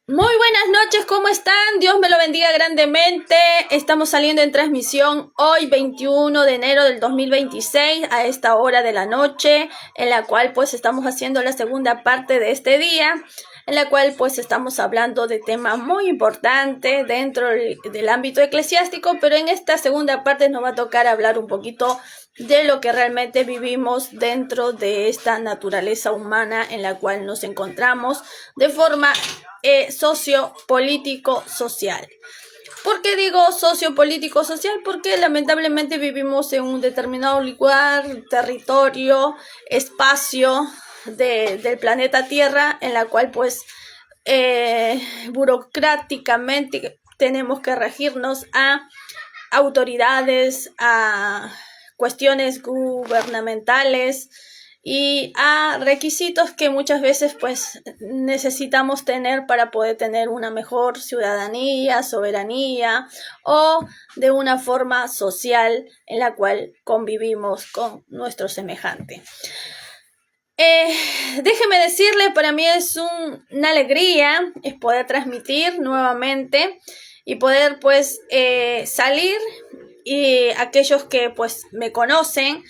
Muy buenas noches, ¿cómo están? Dios me lo bendiga grandemente. Estamos saliendo en transmisión hoy 21 de enero del 2026 a esta hora de la noche, en la cual pues estamos haciendo la segunda parte de este día, en la cual pues estamos hablando de temas muy importantes dentro del ámbito eclesiástico, pero en esta segunda parte nos va a tocar hablar un poquito de lo que realmente vivimos dentro de esta naturaleza humana en la cual nos encontramos de forma sociopolítico-social. ¿Por qué digo sociopolítico-social? Porque lamentablemente vivimos en un determinado lugar, territorio, espacio del planeta Tierra, en la cual pues burocráticamente tenemos que regirnos a autoridades, a cuestiones gubernamentales y a requisitos que muchas veces pues necesitamos tener para poder tener una mejor ciudadanía, soberanía o de una forma social en la cual convivimos con nuestro semejante. Déjeme decirle, para mí es una alegría es poder transmitir nuevamente y poder pues salir, y aquellos que pues me conocen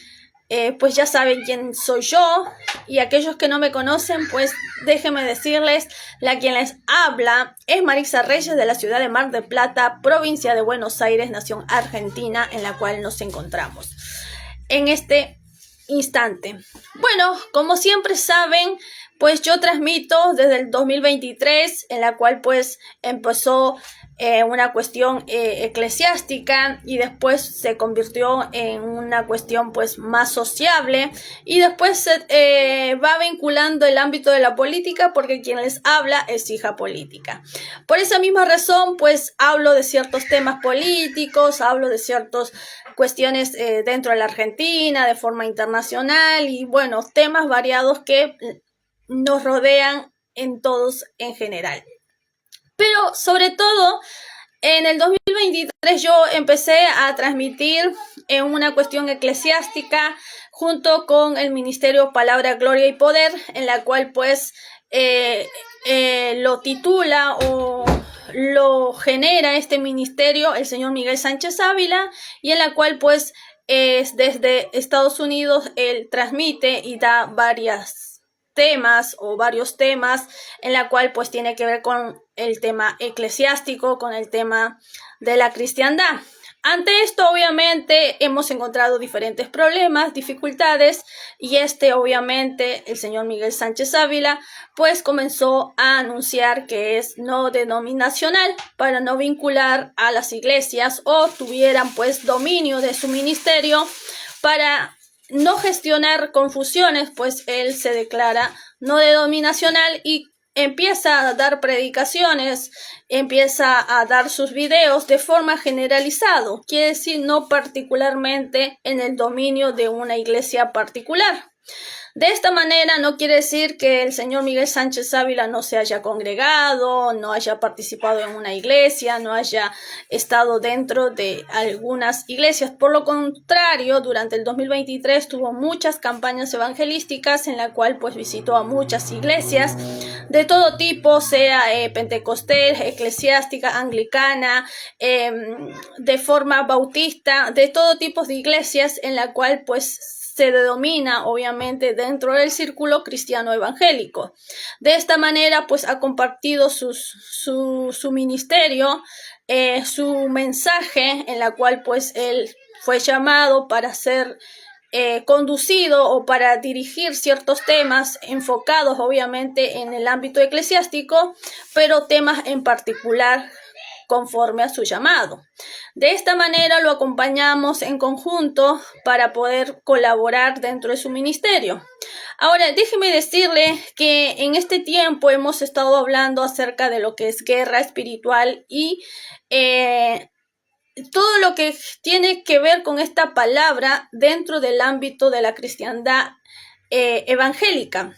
pues ya saben quién soy yo, y aquellos que no me conocen pues déjenme decirles, la quien les habla es Marisa Reyes de la ciudad de Mar del Plata, provincia de Buenos Aires, nación Argentina, en la cual nos encontramos en este instante. Bueno, como siempre saben, pues yo transmito desde el 2023, en la cual pues empezó una cuestión eclesiástica y después se convirtió en una cuestión pues más sociable, y después se va vinculando el ámbito de la política, porque quien les habla es hija política. Por esa misma razón pues hablo de ciertos temas políticos, hablo de ciertas cuestiones dentro de la Argentina, de forma internacional, y bueno, temas variados que nos rodean en todos en general. Pero sobre todo, en el 2023 yo empecé a transmitir en una cuestión eclesiástica junto con el Ministerio Palabra, Gloria y Poder, en la cual pues lo titula o lo genera este ministerio el señor Miguel Sánchez Ávila, y en la cual pues desde Estados Unidos él transmite y da varios temas en la cual pues tiene que ver con el tema eclesiástico, con el tema de la cristiandad. Ante esto obviamente hemos encontrado diferentes problemas, dificultades, y obviamente el señor Miguel Sánchez Ávila pues comenzó a anunciar que es no denominacional, para no vincular a las iglesias o tuvieran pues dominio de su ministerio, para no gestionar confusiones, pues él se declara no denominacional y empieza a dar predicaciones, empieza a dar sus videos de forma generalizado, quiere decir no particularmente en el dominio de una iglesia particular. De esta manera no quiere decir que el señor Miguel Sánchez Ávila no se haya congregado, no haya participado en una iglesia, no haya estado dentro de algunas iglesias. Por lo contrario, durante el 2023 tuvo muchas campañas evangelísticas en la cual pues visitó a muchas iglesias de todo tipo, sea pentecostés, eclesiástica, anglicana, de forma bautista, de todo tipo de iglesias, en la cual pues se denomina obviamente dentro del círculo cristiano evangélico. De esta manera pues ha compartido su ministerio, su mensaje, en la cual pues él fue llamado para ser conducido o para dirigir ciertos temas enfocados obviamente en el ámbito eclesiástico, pero temas en particular conforme a su llamado. De esta manera lo acompañamos en conjunto para poder colaborar dentro de su ministerio. Ahora, déjeme decirle que en este tiempo hemos estado hablando acerca de lo que es guerra espiritual y todo lo que tiene que ver con esta palabra dentro del ámbito de la cristiandad evangélica.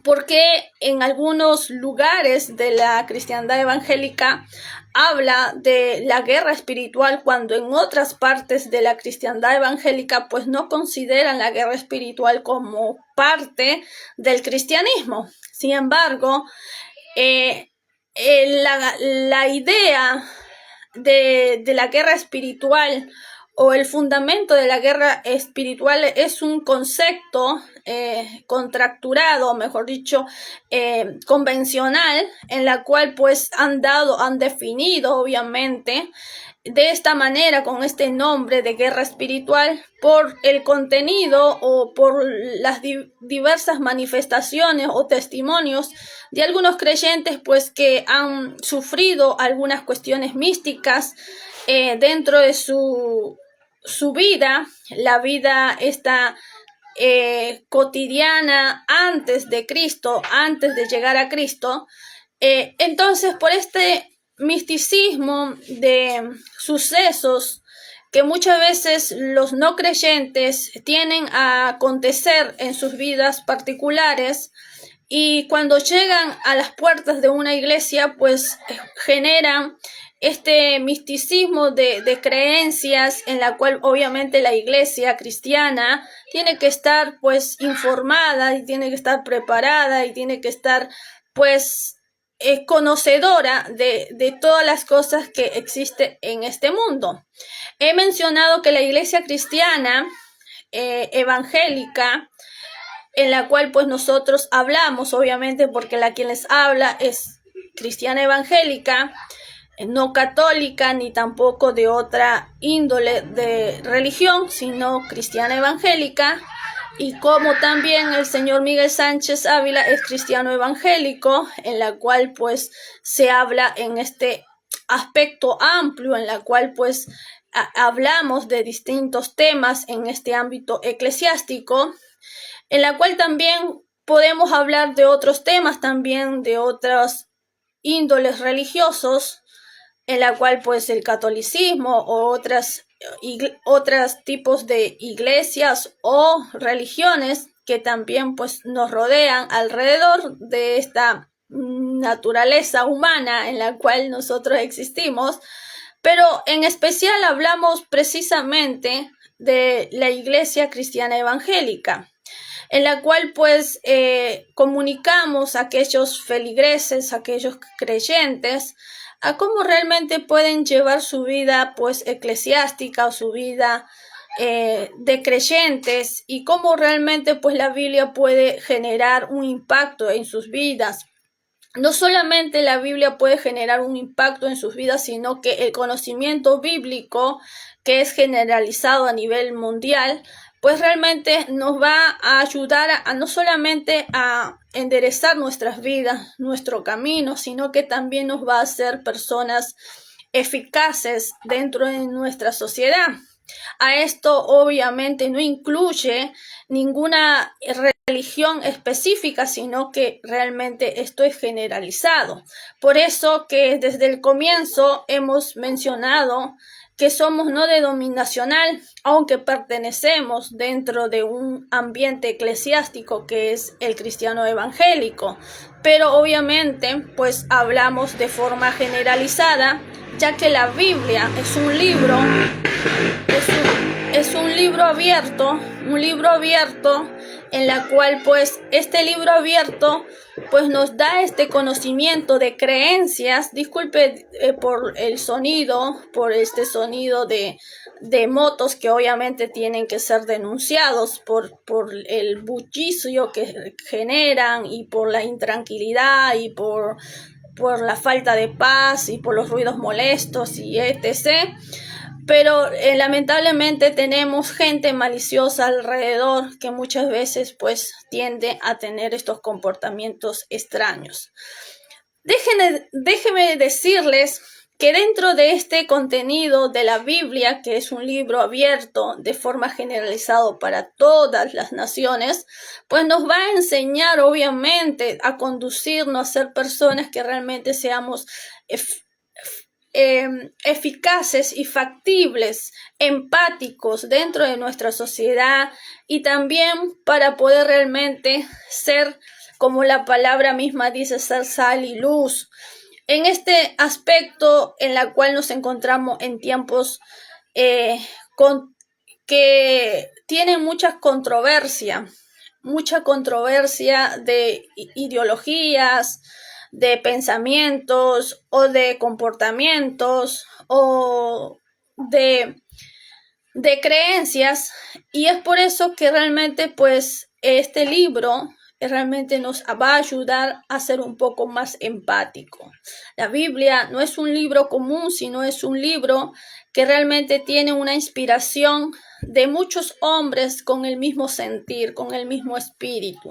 Porque en algunos lugares de la cristiandad evangélica habla de la guerra espiritual, cuando en otras partes de la cristiandad evangélica pues no consideran la guerra espiritual como parte del cristianismo, Sin embargo, la idea de la guerra espiritual o el fundamento de la guerra espiritual es un concepto contracturado, mejor dicho, convencional, en la cual pues han definido obviamente de esta manera, con este nombre de guerra espiritual, por el contenido o por las diversas manifestaciones o testimonios de algunos creyentes pues que han sufrido algunas cuestiones místicas dentro de su vida, la vida esta cotidiana antes de Cristo, antes de llegar a Cristo. Entonces, por este misticismo de sucesos que muchas veces los no creyentes tienen a acontecer en sus vidas particulares, y cuando llegan a las puertas de una iglesia, pues generan este misticismo de creencias en la cual obviamente la iglesia cristiana tiene que estar pues informada y tiene que estar preparada y tiene que estar pues conocedora de todas las cosas que existen en este mundo. He mencionado que la iglesia cristiana evangélica, en la cual pues nosotros hablamos, obviamente, porque la quien les habla es cristiana evangélica, no católica ni tampoco de otra índole de religión, sino cristiana evangélica. Y como también el señor Miguel Sánchez Ávila es cristiano evangélico, en la cual pues se habla en este aspecto amplio, en la cual pues hablamos de distintos temas en este ámbito eclesiástico, en la cual también podemos hablar de otros temas, también de otros índoles religiosos, en la cual pues el catolicismo o otros tipos de iglesias o religiones que también pues nos rodean alrededor de esta naturaleza humana en la cual nosotros existimos, pero en especial hablamos precisamente de la iglesia cristiana evangélica, en la cual pues comunicamos a aquellos feligreses, a aquellos creyentes, a cómo realmente pueden llevar su vida pues eclesiástica o su vida de creyentes, y cómo realmente pues la Biblia puede generar un impacto en sus vidas. No solamente la Biblia puede generar un impacto en sus vidas, sino que el conocimiento bíblico, que es generalizado a nivel mundial, pues realmente nos va a ayudar a no solamente a enderezar nuestras vidas, nuestro camino, sino que también nos va a hacer personas eficaces dentro de nuestra sociedad. A esto obviamente no incluye ninguna religión específica, sino que realmente esto es generalizado. Por eso que desde el comienzo hemos mencionado que somos no denominacional, aunque pertenecemos dentro de un ambiente eclesiástico que es el cristiano evangélico, pero obviamente pues hablamos de forma generalizada, ya que la Biblia es un libro un libro abierto en la cual pues este libro abierto pues nos da este conocimiento de creencias. Disculpe por el sonido, por este sonido de motos que obviamente tienen que ser denunciados por el bullicio que generan y por la intranquilidad y por la falta de paz y por los ruidos molestos y etc. Pero lamentablemente tenemos gente maliciosa alrededor que muchas veces pues tiende a tener estos comportamientos extraños. Déjenme decirles que dentro de este contenido de la Biblia, que es un libro abierto de forma generalizado para todas las naciones, pues nos va a enseñar obviamente a conducirnos a ser personas que realmente seamos eficaces y factibles, empáticos dentro de nuestra sociedad, y también para poder realmente ser, como la palabra misma dice, ser sal y luz. En este aspecto en la cual nos encontramos en tiempos que tienen mucha controversia, mucha controversia de ideologías, de pensamientos o de comportamientos o de creencias, y es por eso que realmente pues este libro realmente nos va a ayudar a ser un poco más empático. La Biblia no es un libro común, sino es un libro que realmente tiene una inspiración de muchos hombres con el mismo sentir, con el mismo espíritu.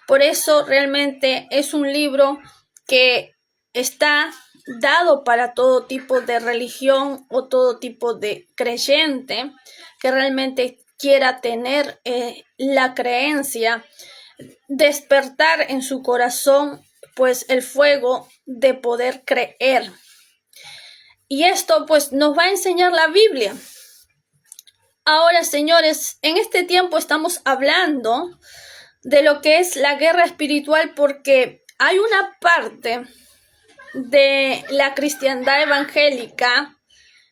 Por eso realmente es un libro que está dado para todo tipo de religión o todo tipo de creyente que realmente quiera tener la creencia, despertar en su corazón pues el fuego de poder creer. Y esto pues nos va a enseñar la Biblia. Ahora, señores, en este tiempo estamos hablando de lo que es la guerra espiritual, porque hay una parte de la cristiandad evangélica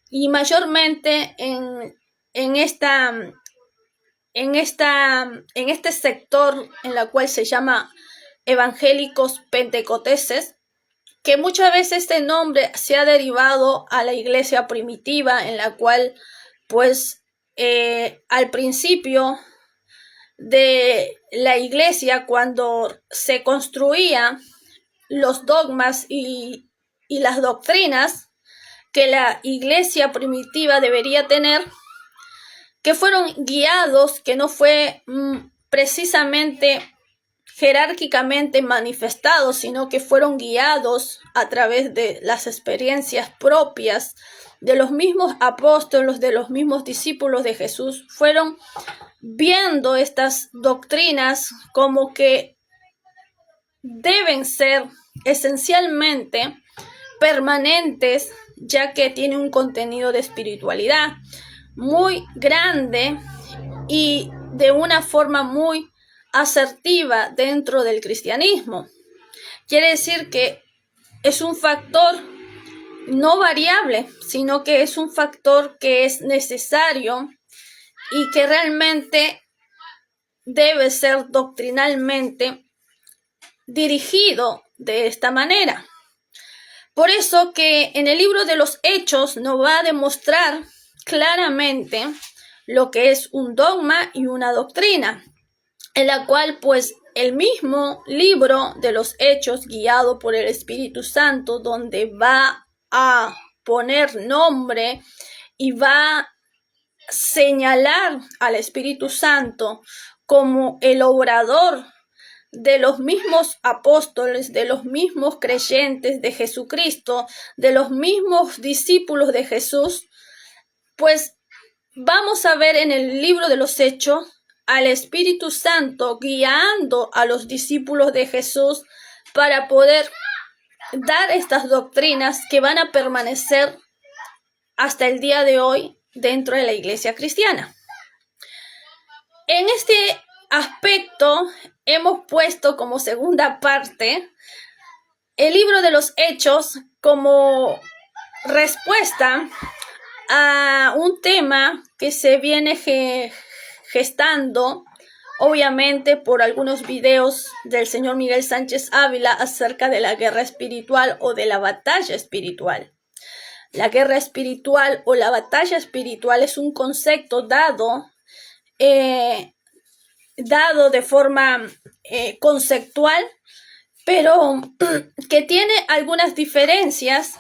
y mayormente en este sector en la cual se llama evangélicos pentecosteses, que muchas veces este nombre se ha derivado a la iglesia primitiva, en la cual pues al principio de la iglesia, cuando se construía los dogmas y las doctrinas que la iglesia primitiva debería tener, que fueron guiados, que no fue precisamente jerárquicamente manifestados, sino que fueron guiados a través de las experiencias propias de los mismos apóstoles, de los mismos discípulos de Jesús. Fueron viendo estas doctrinas como que deben ser esencialmente permanentes, ya que tienen un contenido de espiritualidad muy grande y de una forma muy asertiva dentro del cristianismo. Quiere decir que es un factor no variable, sino que es un factor que es necesario y que realmente debe ser doctrinalmente dirigido de esta manera. Por eso que en el libro de los Hechos nos va a demostrar claramente lo que es un dogma y una doctrina, en la cual pues el mismo libro de los Hechos, guiado por el Espíritu Santo, donde va a poner nombre y va a señalar al Espíritu Santo como el obrador de los mismos apóstoles, de los mismos creyentes de Jesucristo, de los mismos discípulos de Jesús, pues vamos a ver en el libro de los Hechos al Espíritu Santo guiando a los discípulos de Jesús para poder dar estas doctrinas que van a permanecer hasta el día de hoy dentro de la iglesia cristiana. En este aspecto hemos puesto como segunda parte el libro de los Hechos como respuesta a un tema que se viene gestando, obviamente, por algunos videos del señor Miguel Sánchez Ávila acerca de la guerra espiritual o de la batalla espiritual. La guerra espiritual o la batalla espiritual es un concepto dado de forma conceptual, pero que tiene algunas diferencias,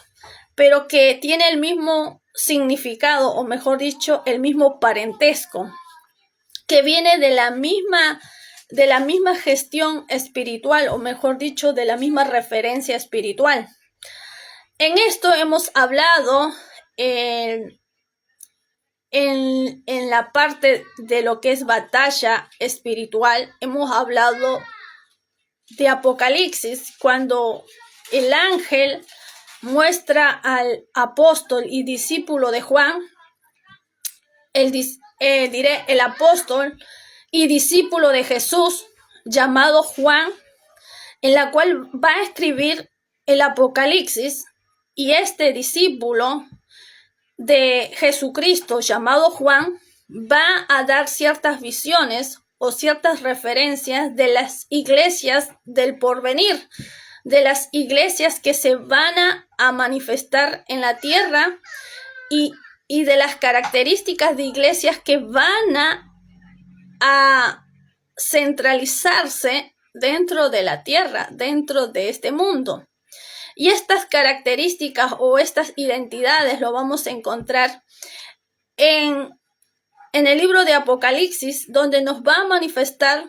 pero que tiene el mismo significado, o mejor dicho, el mismo parentesco, que viene de la misma gestión espiritual, o mejor dicho, de la misma referencia espiritual. En esto hemos hablado en la parte de lo que es batalla espiritual. Hemos hablado de Apocalipsis, cuando el ángel muestra al apóstol y discípulo de Juan, el apóstol y discípulo de Jesús, llamado Juan, en la cual va a escribir el Apocalipsis, y este discípulo de Jesucristo, llamado Juan, va a dar ciertas visiones o ciertas referencias de las iglesias del porvenir, de las iglesias que se van a manifestar en la tierra y de las características de iglesias que van a centralizarse dentro de la tierra, dentro de este mundo. Y estas características o estas identidades lo vamos a encontrar en el libro de Apocalipsis, donde nos va a manifestar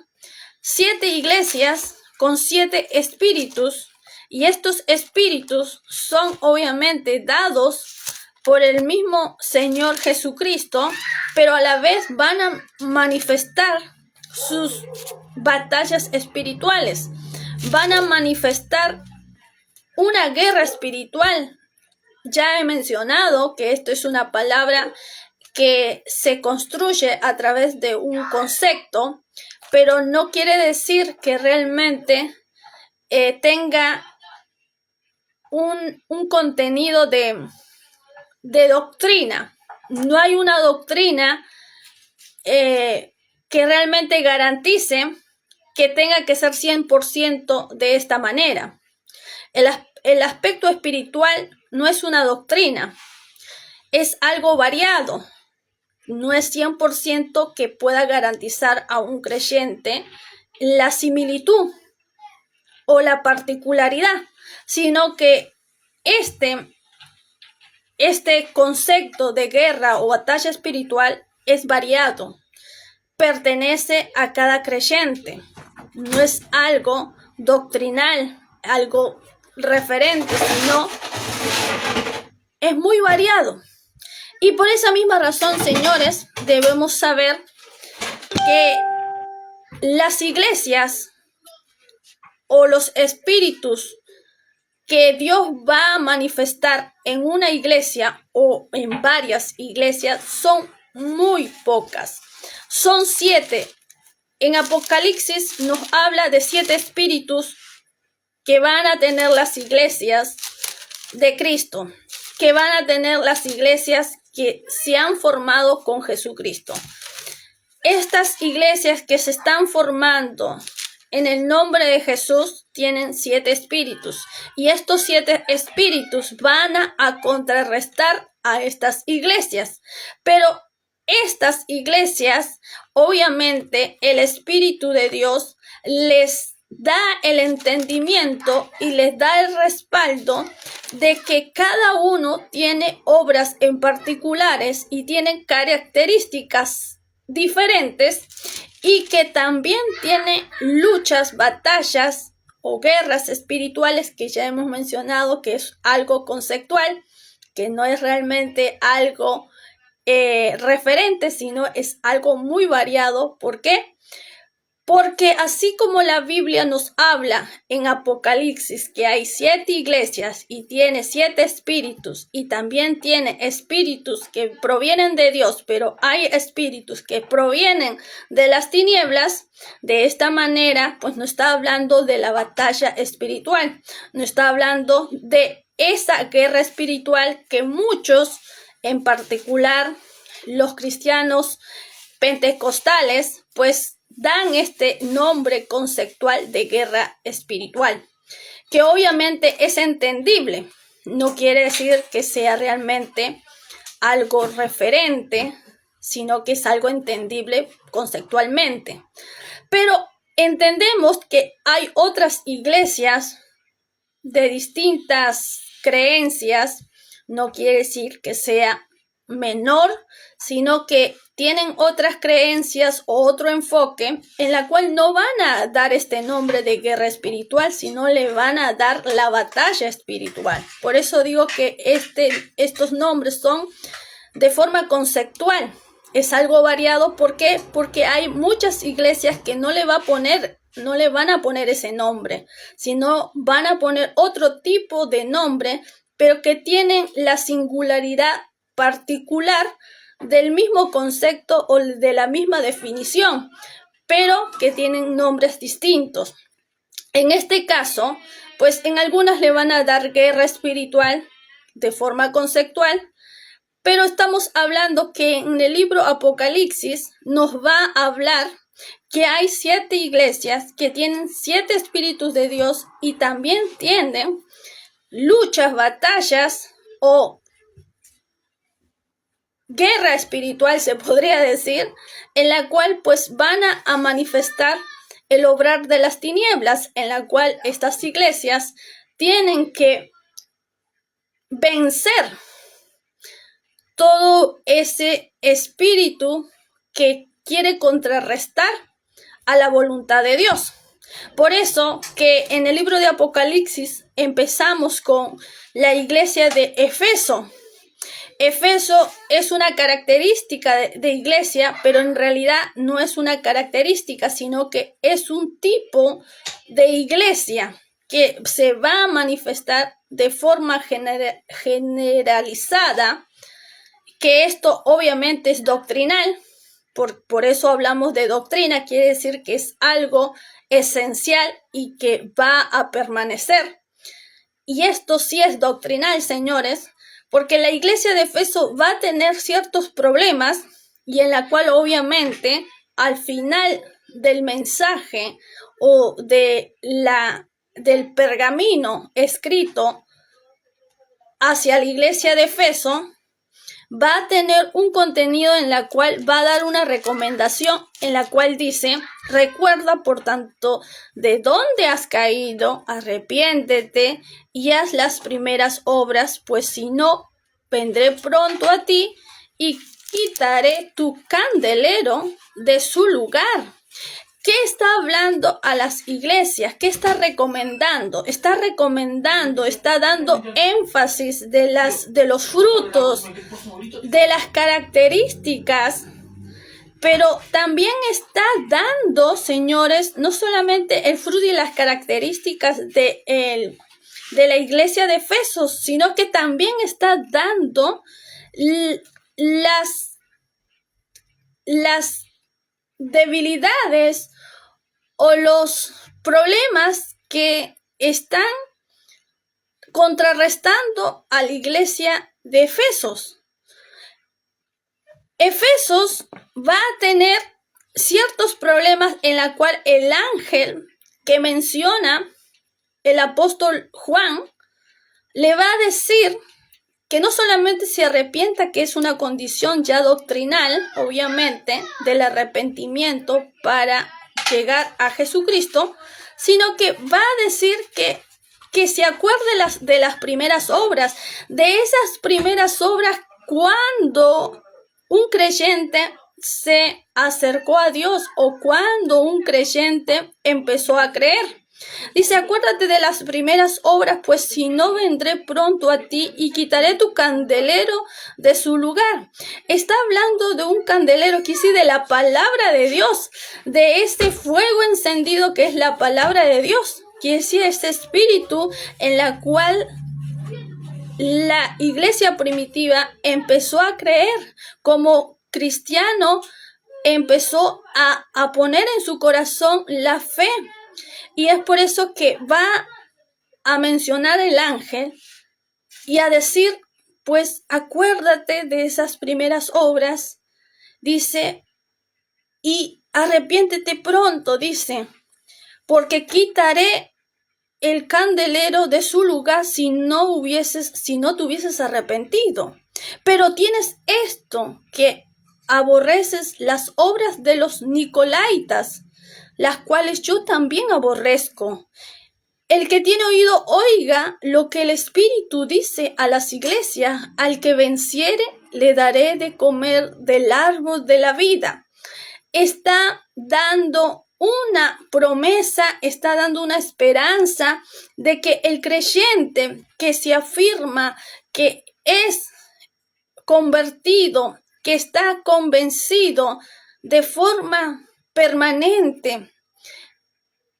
7 iglesias con 7 espíritus, y estos espíritus son obviamente dados por el mismo Señor Jesucristo, pero a la vez van a manifestar sus batallas espirituales, van a manifestar una guerra espiritual. Ya he mencionado que esto es una palabra que se construye a través de un concepto, pero no quiere decir que realmente tenga un contenido de doctrina. No hay una doctrina que realmente garantice que tenga que ser 100% de esta manera. El aspecto espiritual no es una doctrina, es algo variado. No es 100% que pueda garantizar a un creyente la similitud o la particularidad, sino que este concepto de guerra o batalla espiritual es variado, pertenece a cada creyente, no es algo doctrinal, algo referente, sino es muy variado. Y por esa misma razón, señores, debemos saber que las iglesias o los espíritus que Dios va a manifestar en una iglesia o en varias iglesias son muy pocas. Son 7. En Apocalipsis nos habla de 7 espíritus que van a tener las iglesias de Cristo, que van a tener las iglesias que se han formado con Jesucristo. Estas iglesias que se están formando en el nombre de Jesús tienen 7 espíritus, y estos 7 espíritus van a contrarrestar a estas iglesias. Pero estas iglesias, obviamente, el Espíritu de Dios les da el entendimiento y les da el respaldo de que cada uno tiene obras en particulares y tienen características diferentes, y que también tiene luchas, batallas o guerras espirituales, que ya hemos mencionado que es algo conceptual, que no es realmente algo referente, sino es algo muy variado. ¿Por qué? Porque así como la Biblia nos habla en Apocalipsis que hay 7 iglesias y tiene 7 espíritus, y también tiene espíritus que provienen de Dios, pero hay espíritus que provienen de las tinieblas, de esta manera pues no está hablando de la batalla espiritual, no está hablando de esa guerra espiritual que muchos, en particular los cristianos pentecostales, pues dan este nombre conceptual de guerra espiritual, que obviamente es entendible. No quiere decir que sea realmente algo referente, sino que es algo entendible conceptualmente. Pero entendemos que hay otras iglesias de distintas creencias. No quiere decir que sea menor, sino que tienen otras creencias o otro enfoque en la cual no van a dar este nombre de guerra espiritual, sino le van a dar la batalla espiritual. Por eso digo que estos nombres son de forma conceptual. Es algo variado. ¿Por qué? Porque hay muchas iglesias que no le van a poner ese nombre, sino van a poner otro tipo de nombre, pero que tienen la singularidad particular del mismo concepto o de la misma definición, pero que tienen nombres distintos. En este caso, pues en algunas le van a dar guerra espiritual de forma conceptual, pero estamos hablando que en el libro Apocalipsis nos va a hablar que hay 7 iglesias que tienen 7 espíritus de Dios y también tienen luchas, batallas o guerra espiritual, se podría decir, en la cual pues van a manifestar el obrar de las tinieblas, en la cual estas iglesias tienen que vencer todo ese espíritu que quiere contrarrestar a la voluntad de Dios. Por eso que en el libro de Apocalipsis empezamos con la iglesia de Efeso. Efeso es una característica de iglesia, pero en realidad no es una característica, sino que es un tipo de iglesia que se va a manifestar de forma generalizada, que esto obviamente es doctrinal, por eso hablamos de doctrina, quiere decir que es algo esencial y que va a permanecer. Y esto sí es doctrinal, señores, porque la iglesia de Efeso va a tener ciertos problemas y en la cual obviamente al final del mensaje o del pergamino escrito hacia la iglesia de Efeso va a tener un contenido en la cual va a dar una recomendación en la cual dice: recuerda por tanto de dónde has caído, arrepiéntete y haz las primeras obras, pues si no, vendré pronto a ti y quitaré tu candelero de su lugar. ¿Qué está hablando a las iglesias? ¿Qué está recomendando? Está dando énfasis de los frutos, de las características, pero también está dando, señores, no solamente el fruto y las características de la iglesia de Efesos, sino que también está dando las debilidades o los problemas que están contrarrestando a la iglesia de Efesos. Efesos va a tener ciertos problemas en la cual el ángel que menciona el apóstol Juan le va a decir que no solamente se arrepienta, que es una condición ya doctrinal, obviamente, del arrepentimiento para llegar a Jesucristo, sino que va a decir que se acuerde de las primeras obras, de esas primeras obras cuando un creyente se acercó a Dios o cuando un creyente empezó a creer. Dice: acuérdate de las primeras obras, pues si no, vendré pronto a ti y quitaré tu candelero de su lugar. Está hablando de un candelero, que sí, de la palabra de Dios, de este fuego encendido que es la palabra de Dios, que decir este espíritu en la cual la iglesia primitiva empezó a creer. Como cristiano empezó a poner en su corazón la fe. Y es por eso que va a mencionar el ángel y a decir: pues acuérdate de esas primeras obras, dice, y arrepiéntete pronto, dice, porque quitaré el candelero de su lugar si no te hubieses arrepentido. Pero tienes esto, que aborreces las obras de los nicolaitas, las cuales yo también aborrezco. El que tiene oído, oiga lo que el Espíritu dice a las iglesias: al que venciere, le daré de comer del árbol de la vida. Está dando una promesa, está dando una esperanza de que el creyente que se afirma que es convertido, que está convencido de forma permanente,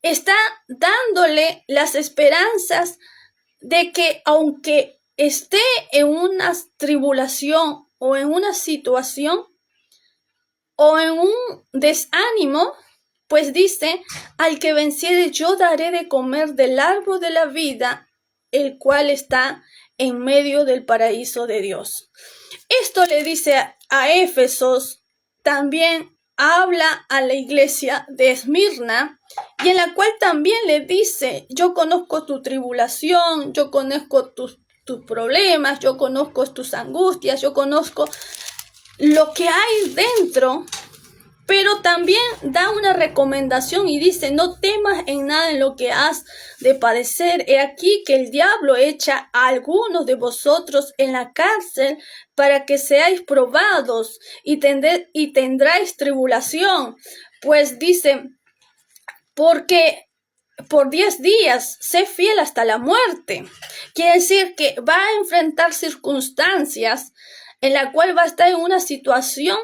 está dándole las esperanzas de que aunque esté en una tribulación o en una situación o en un desánimo, pues dice: al que venciere, yo daré de comer del árbol de la vida, el cual está en medio del paraíso de Dios. Esto le dice a Éfesos, también habla a la iglesia de Esmirna y en la cual también le dice, yo conozco tu tribulación, yo conozco tus problemas, yo conozco tus angustias, yo conozco lo que hay dentro, pero también da una recomendación y dice, no temas en nada en lo que has de padecer. He aquí que el diablo echa a algunos de vosotros en la cárcel para que seáis probados y tendráis tribulación. Pues dice, porque por 10 días sé fiel hasta la muerte. Quiere decir que va a enfrentar circunstancias en la cual va a estar en una situación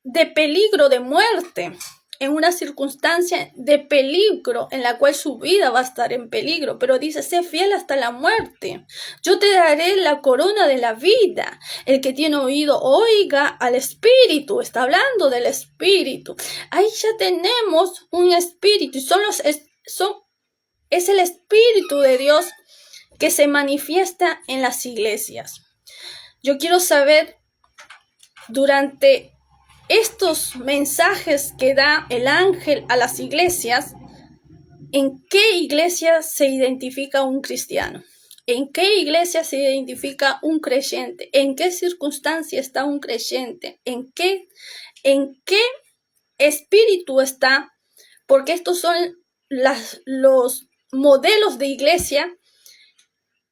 de peligro de muerte, en una circunstancia de peligro en la cual su vida va a estar en peligro, pero dice, sé fiel hasta la muerte. Yo te daré la corona de la vida. El que tiene oído, oiga al Espíritu. Está hablando del Espíritu. Ahí ya tenemos un Espíritu. Es el Espíritu de Dios que se manifiesta en las iglesias. Yo quiero saber, durante estos mensajes que da el ángel a las iglesias, ¿en qué iglesia se identifica un cristiano? ¿En qué iglesia se identifica un creyente? ¿En qué circunstancia está un creyente? ¿En qué espíritu está? Porque estos son los modelos de iglesia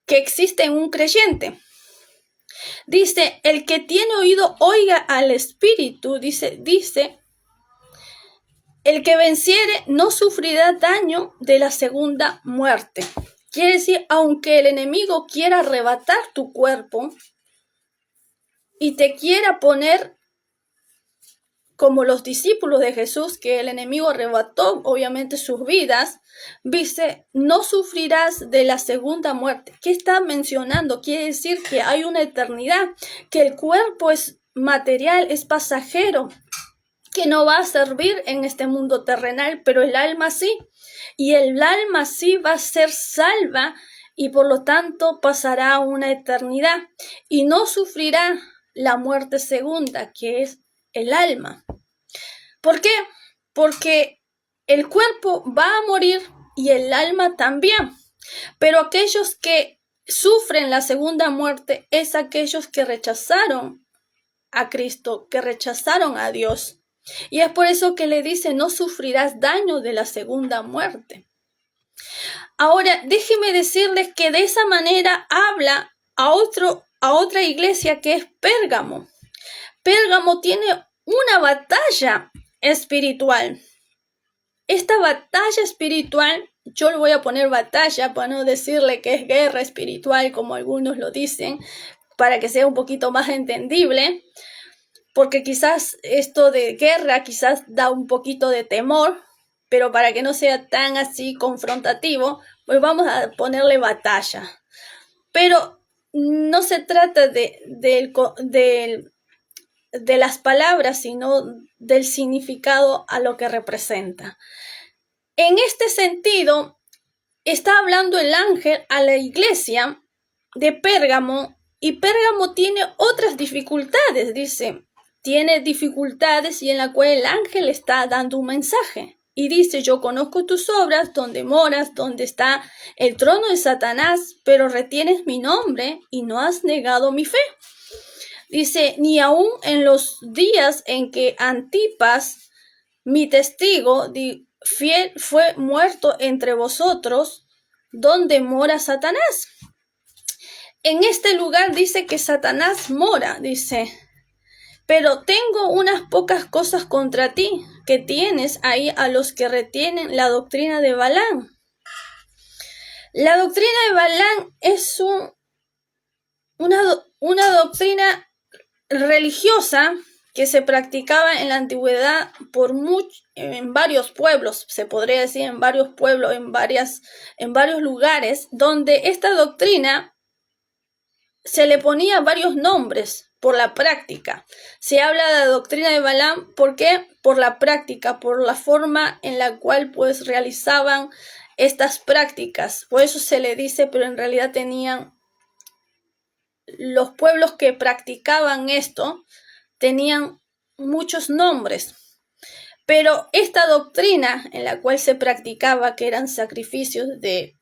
que existe en un creyente. Dice, el que tiene oído, oiga al Espíritu. Dice, el que venciere no sufrirá daño de la segunda muerte. Quiere decir, aunque el enemigo quiera arrebatar tu cuerpo y te quiera poner como los discípulos de Jesús, que el enemigo arrebató obviamente sus vidas, dice, no sufrirás de la segunda muerte. ¿Qué está mencionando? Quiere decir que hay una eternidad, que el cuerpo es material, es pasajero, que no va a servir en este mundo terrenal, pero el alma sí. Y el alma sí va a ser salva y por lo tanto pasará una eternidad y no sufrirá la muerte segunda, que es el alma. ¿Por qué? Porque el cuerpo va a morir y el alma también. Pero aquellos que sufren la segunda muerte es aquellos que rechazaron a Cristo, que rechazaron a Dios. Y es por eso que le dice, no sufrirás daño de la segunda muerte. Ahora, déjeme decirles que de esa manera habla a otra iglesia que es Pérgamo. Pérgamo tiene una batalla espiritual. Esta batalla espiritual, yo le voy a poner batalla para no decirle que es guerra espiritual como algunos lo dicen, para que sea un poquito más entendible, porque quizás esto de guerra quizás da un poquito de temor, pero para que no sea tan así confrontativo, pues vamos a ponerle batalla. Pero no se trata de las palabras, sino del significado a lo que representa. En este sentido, está hablando el ángel a la iglesia de Pérgamo, y Pérgamo tiene otras dificultades, dice, tiene dificultades y en la cual el ángel está dando un mensaje. Y dice, yo conozco tus obras, donde moras, donde está el trono de Satanás, pero retienes mi nombre y no has negado mi fe. Dice, ni aun en los días en que Antipas, mi testigo fiel, fue muerto entre vosotros, donde mora Satanás. En este lugar dice que Satanás mora, dice, pero tengo unas pocas cosas contra ti, que tienes ahí a los que retienen la doctrina de Balaam. La doctrina de Balaam es una doctrina religiosa que se practicaba en la antigüedad en varios pueblos, se podría decir en varios pueblos, en varios lugares, donde esta doctrina se le ponía varios nombres por la práctica. Se habla de la doctrina de Balaam, ¿por qué? Por la práctica, por la forma en la cual pues realizaban estas prácticas. Por eso se le dice, pero en realidad los pueblos que practicaban esto tenían muchos nombres. Pero esta doctrina en la cual se practicaba, que eran sacrificios de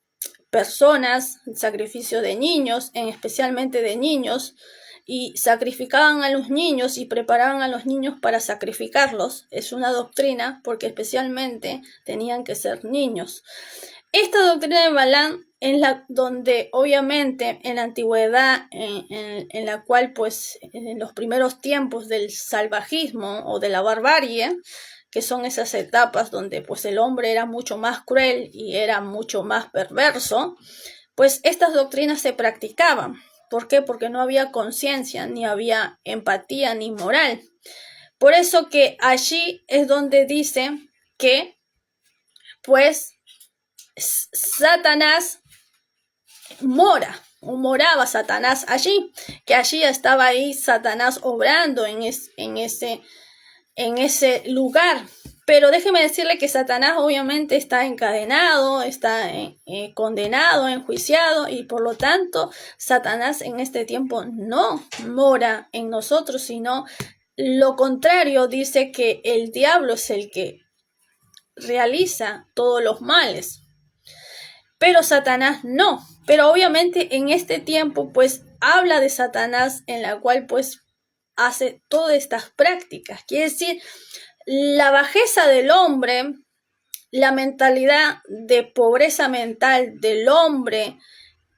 personas, sacrificios de niños, especialmente de niños, y sacrificaban a los niños y preparaban a los niños para sacrificarlos. Es una doctrina porque especialmente tenían que ser niños. Esta doctrina de Balaam es la donde obviamente en la antigüedad, en la cual pues en los primeros tiempos del salvajismo o de la barbarie, que son esas etapas donde pues el hombre era mucho más cruel y era mucho más perverso, pues estas doctrinas se practicaban. ¿Por qué? Porque no había conciencia, ni había empatía, ni moral. Por eso que allí es donde dice que pues Satanás moraba Satanás allí, que allí estaba ahí Satanás obrando en ese lugar. Pero déjeme decirle que Satanás obviamente está encadenado, está condenado, enjuiciado, y por lo tanto Satanás en este tiempo no mora en nosotros, sino lo contrario. Dice que el diablo es el que realiza todos los males, pero Satanás no. Pero obviamente en este tiempo pues habla de Satanás, en la cual pues hace todas estas prácticas. Quiere decir, la bajeza del hombre, la mentalidad de pobreza mental del hombre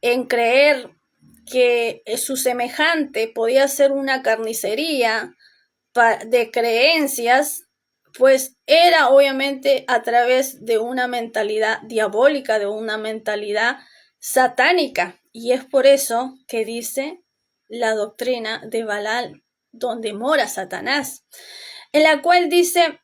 en creer que su semejante podía ser una carnicería de creencias, pues era obviamente a través de una mentalidad diabólica, de una mentalidad satánica. Y es por eso que dice la doctrina de Balaam, donde mora Satanás, en la cual dice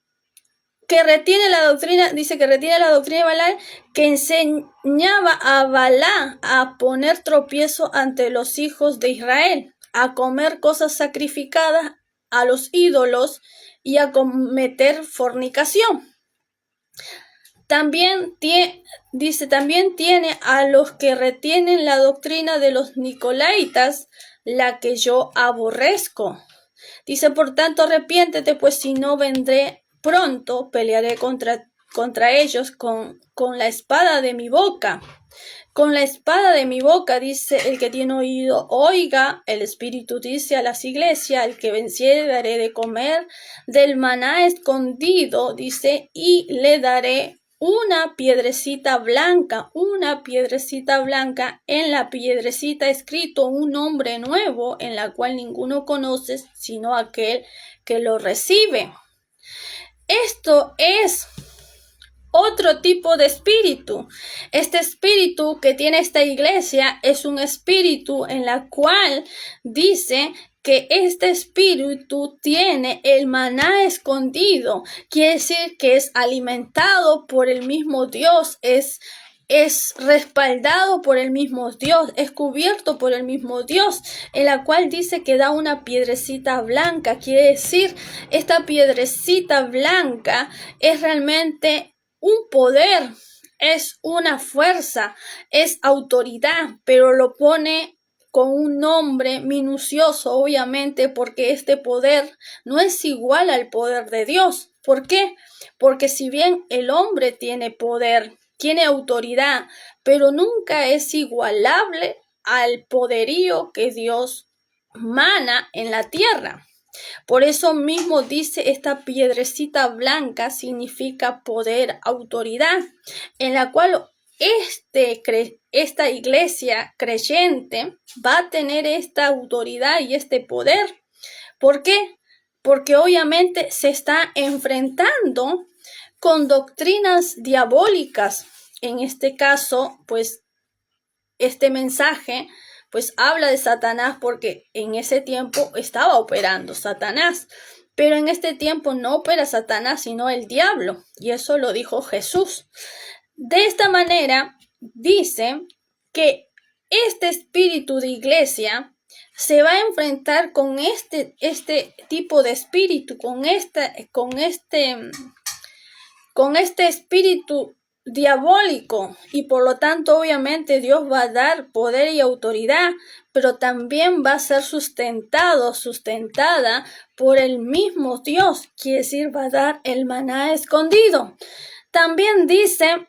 que retiene la doctrina de Balaam, que enseñaba a Balaam a poner tropiezo ante los hijos de Israel, a comer cosas sacrificadas a los ídolos y a cometer fornicación. También tiene a los que retienen la doctrina de los nicolaitas, la que yo aborrezco. Dice, por tanto, arrepiéntete, pues si no vendré pronto, pelearé contra ellos con la espada de mi boca. Con la espada de mi boca, dice, el que tiene oído, oiga. El Espíritu dice a las iglesias, el que venciere daré de comer del maná escondido, dice, y le daré una piedrecita blanca, en la piedrecita escrito un nombre nuevo, en la cual ninguno conoce, sino aquel que lo recibe. Esto es otro tipo de espíritu. Este espíritu que tiene esta iglesia es un espíritu en la cual dice que este espíritu tiene el maná escondido. Quiere decir que es alimentado por el mismo Dios, es respaldado por el mismo Dios, es cubierto por el mismo Dios, en la cual dice que da una piedrecita blanca. Quiere decir, esta piedrecita blanca es realmente un poder, es una fuerza, es autoridad, pero lo pone con un nombre minucioso, obviamente, porque este poder no es igual al poder de Dios. ¿Por qué? Porque si bien el hombre tiene poder, tiene autoridad, pero nunca es igualable al poderío que Dios mana en la tierra. Por eso mismo dice, esta piedrecita blanca significa poder, autoridad, en la cual esta iglesia creyente va a tener esta autoridad y este poder. ¿Por qué? Porque obviamente se está enfrentando con doctrinas diabólicas. En este caso, pues, este mensaje pues habla de Satanás, porque en ese tiempo estaba operando Satanás, pero en este tiempo no opera Satanás, sino el diablo, y eso lo dijo Jesús. De esta manera dice que este espíritu de iglesia se va a enfrentar con este tipo de espíritu, con este espíritu diabólico y por lo tanto obviamente Dios va a dar poder y autoridad, pero también va a ser sustentada por el mismo Dios, quiere decir, va a dar el maná escondido. También dice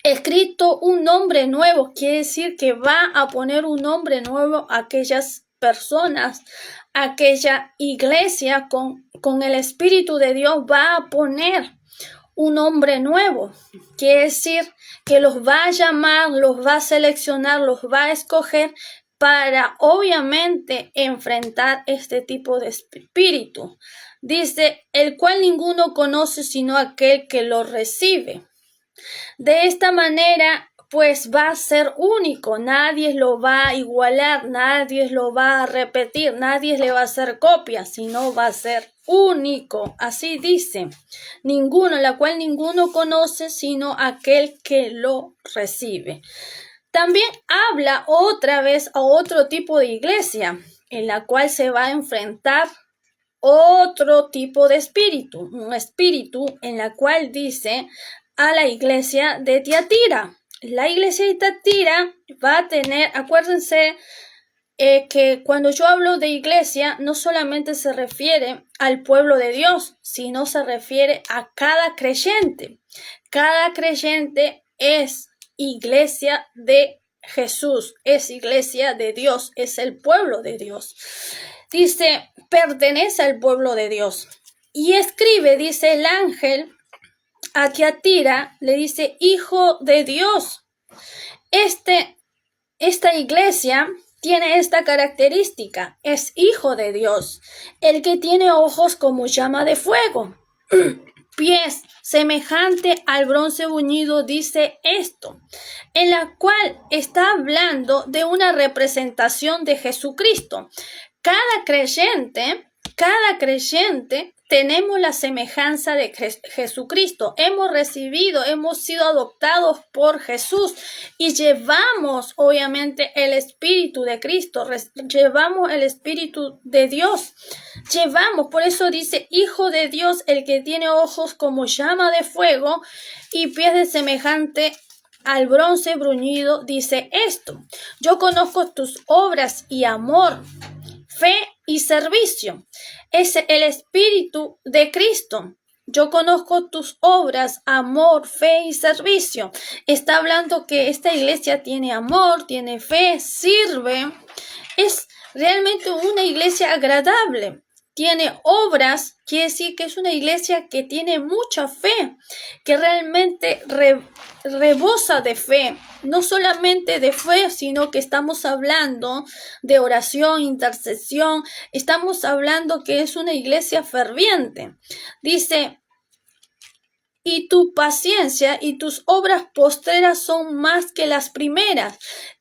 escrito un nombre nuevo, quiere decir que va a poner un nombre nuevo a aquellas personas, aquella iglesia con el Espíritu de Dios va a poner un nombre nuevo, quiere decir que los va a llamar, los va a seleccionar, los va a escoger para obviamente enfrentar este tipo de espíritu. Dice, el cual ninguno conoce sino aquel que lo recibe. De esta manera, pues va a ser único, nadie lo va a igualar, nadie lo va a repetir, nadie le va a hacer copia, sino va a ser único. Así dice, ninguno, la cual ninguno conoce, sino aquel que lo recibe. También habla otra vez a otro tipo de iglesia, en la cual se va a enfrentar otro tipo de espíritu, un espíritu en la cual dice a la iglesia de Tiatira. La iglesia de Tiatira va a tener, acuérdense que cuando yo hablo de iglesia no solamente se refiere al pueblo de Dios, sino se refiere a cada creyente. Cada creyente es iglesia de Jesús, es iglesia de Dios, es el pueblo de Dios. Dice, pertenece al pueblo de Dios. Y escribe, dice el ángel, a Tiatira, le dice, hijo de Dios. Esta iglesia tiene esta característica, es hijo de Dios, el que tiene ojos como llama de fuego, pies semejante al bronce bruñido, dice esto, en la cual está hablando de una representación de Jesucristo. Cada creyente tenemos la semejanza de Jesucristo. Hemos recibido, hemos sido adoptados por Jesús y llevamos obviamente el Espíritu de Cristo, llevamos el Espíritu de Dios. Por eso dice, hijo de Dios, el que tiene ojos como llama de fuego y pies de semejante al bronce bruñido, dice esto. Yo conozco tus obras y amor, fe y servicio. Es el Espíritu de Cristo. Yo conozco tus obras, amor, fe y servicio. Está hablando que esta iglesia tiene amor, tiene fe, sirve. Es realmente una iglesia agradable. Tiene obras, quiere decir que es una iglesia que tiene mucha fe, que realmente rebosa de fe, no solamente de fe, sino que estamos hablando de oración, intercesión, estamos hablando que es una iglesia ferviente. Dice, y tu paciencia y tus obras postreras son más que las primeras.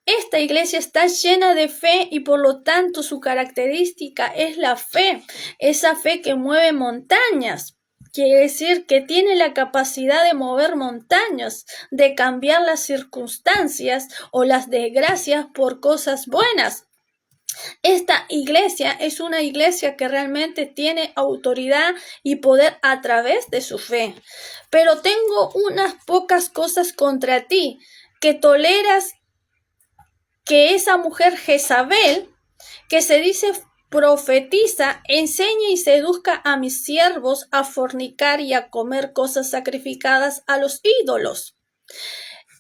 Esta iglesia está llena de fe y por lo tanto su característica es la fe, esa fe que mueve montañas. Quiere decir que tiene la capacidad de mover montañas, de cambiar las circunstancias o las desgracias por cosas buenas. Esta iglesia es una iglesia que realmente tiene autoridad y poder a través de su fe. Pero tengo unas pocas cosas contra ti, que toleras que esa mujer Jezabel, que se dice profetiza, enseñe y seduzca a mis siervos a fornicar y a comer cosas sacrificadas a los ídolos.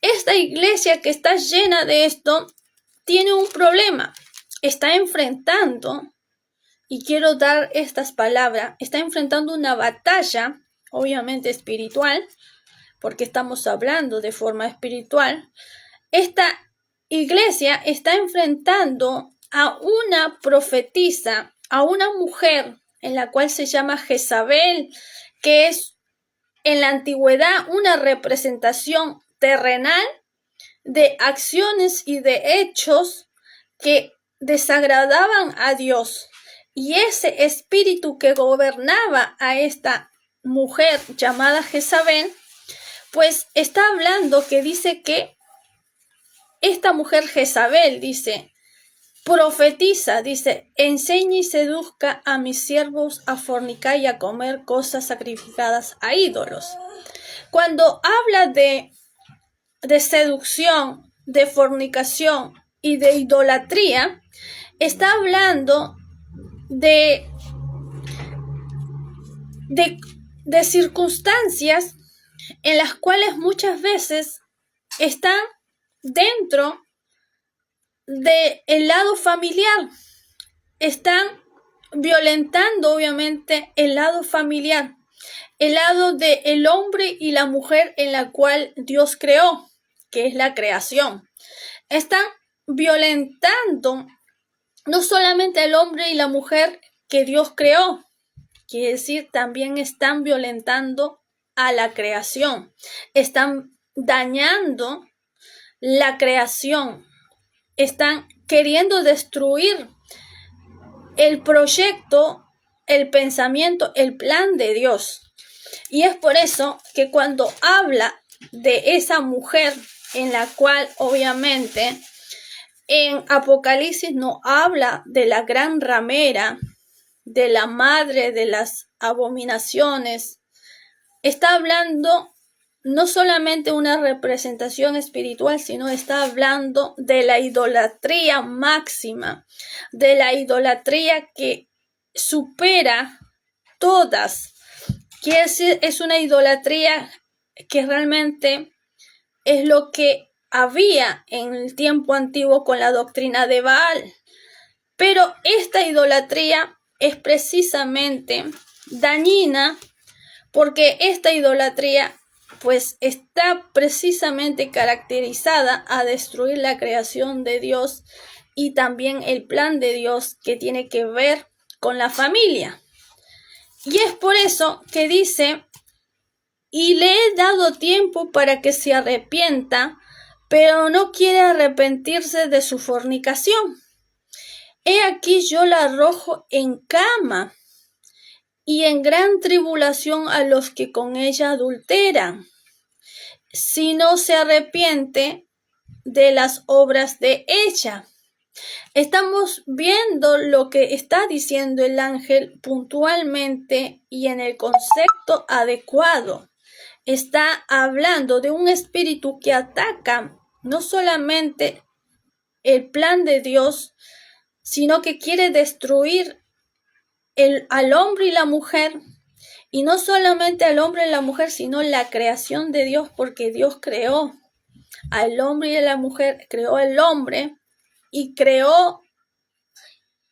Esta iglesia que está llena de esto tiene un problema. Está enfrentando, y quiero dar estas palabras, está enfrentando una batalla, obviamente espiritual, porque estamos hablando de forma espiritual. Esta iglesia está enfrentando a una profetisa, a una mujer en la cual se llama Jezabel, que es en la antigüedad una representación terrenal de acciones y de hechos que desagradaban a Dios. Y ese espíritu que gobernaba a esta mujer llamada Jezabel, pues está hablando que dice que esta mujer Jezabel, dice, profetiza, dice, enseña y seduzca a mis siervos a fornicar y a comer cosas sacrificadas a ídolos. Cuando habla de seducción, de fornicación y de idolatría, está hablando de circunstancias en las cuales muchas veces están dentro del lado familiar, están violentando obviamente el lado familiar, el lado del hombre y la mujer en la cual Dios creó, que es la creación. Están violentando no solamente el hombre y la mujer que Dios creó, quiere decir, también están violentando a la creación, están dañando la creación, están queriendo destruir el proyecto, el pensamiento, el plan de Dios. Y es por eso que cuando habla de esa mujer en la cual obviamente en Apocalipsis no habla de la gran ramera, de la madre de las abominaciones, está hablando no solamente una representación espiritual, sino está hablando de la idolatría máxima, de la idolatría que supera todas. Quiere decir, es una idolatría que realmente es lo que había en el tiempo antiguo con la doctrina de Baal. Pero esta idolatría es precisamente dañina porque esta idolatría pues está precisamente caracterizada a destruir la creación de Dios y también el plan de Dios que tiene que ver con la familia. Y es por eso que dice, y le he dado tiempo para que se arrepienta, pero no quiere arrepentirse de su fornicación. He aquí yo la arrojo en cama y en gran tribulación a los que con ella adulteran, si no se arrepiente de las obras de ella. Estamos viendo lo que está diciendo el ángel puntualmente y en el concepto adecuado. Está hablando de un espíritu que ataca no solamente el plan de Dios, sino que quiere destruir al hombre y la mujer, y no solamente al hombre y la mujer, sino la creación de Dios, porque Dios creó al hombre y a la mujer, creó al hombre y creó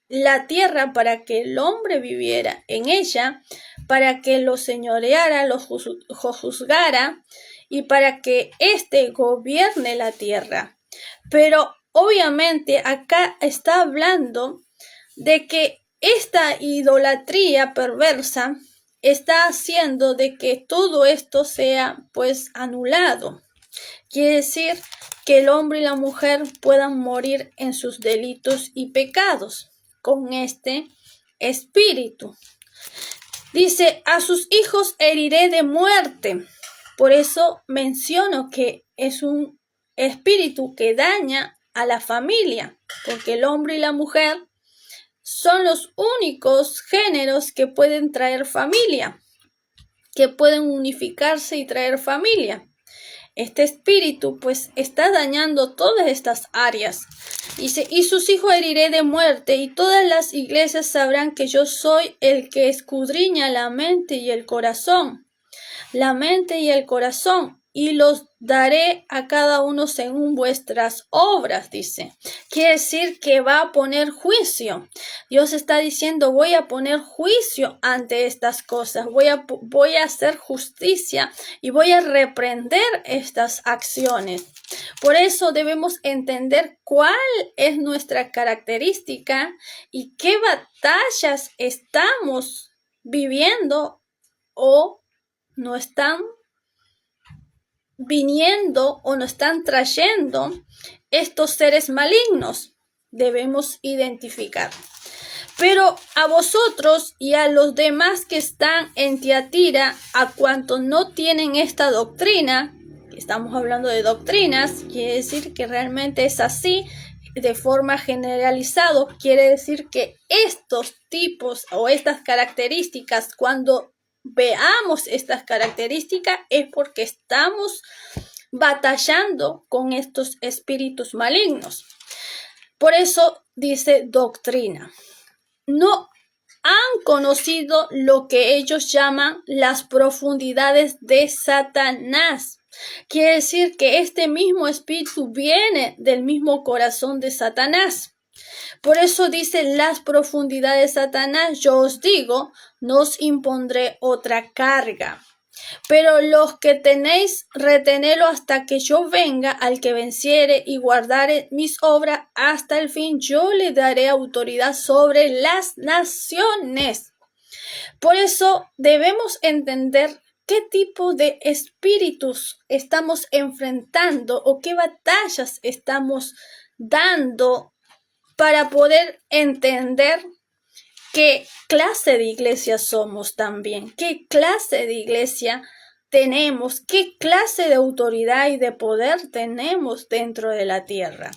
la tierra para que el hombre viviera en ella, para que lo señoreara, lo juzgara y para que éste gobierne la tierra. Pero obviamente acá está hablando de que esta idolatría perversa está haciendo de que todo esto sea pues anulado. Quiere decir que el hombre y la mujer puedan morir en sus delitos y pecados con este espíritu. Dice, a sus hijos heriré de muerte. Por eso menciono que es un espíritu que daña a la familia, porque el hombre y la mujer son los únicos géneros que pueden traer familia, que pueden unificarse y traer familia. Este espíritu pues está dañando todas estas áreas. Dice, y sus hijos heriré de muerte, y todas las iglesias sabrán que yo soy el que escudriña la mente y el corazón. La mente y el corazón. Y los daré a cada uno según vuestras obras, dice. Quiere decir que va a poner juicio. Dios está diciendo, voy a poner juicio ante estas cosas. Voy a hacer justicia y voy a reprender estas acciones. Por eso debemos entender cuál es nuestra característica y qué batallas estamos viviendo o no están viniendo o nos están trayendo estos seres malignos. Debemos identificar. Pero a vosotros y a los demás que están en Tiatira, a cuantos no tienen esta doctrina, estamos hablando de doctrinas, quiere decir que realmente es así, de forma generalizada, quiere decir que estos tipos o estas características, cuando veamos estas características es porque estamos batallando con estos espíritus malignos. Por eso dice doctrina. No han conocido lo que ellos llaman las profundidades de Satanás. Quiere decir que este mismo espíritu viene del mismo corazón de Satanás. Por eso dice las profundidades de Satanás, yo os digo, no os impondré otra carga. Pero los que tenéis, retenedlo hasta que yo venga. Al que venciere y guardare mis obras hasta el fin, yo le daré autoridad sobre las naciones. Por eso debemos entender qué tipo de espíritus estamos enfrentando o qué batallas estamos dando para poder entender qué clase de iglesia somos también, qué clase de iglesia tenemos, qué clase de autoridad y de poder tenemos dentro de la tierra.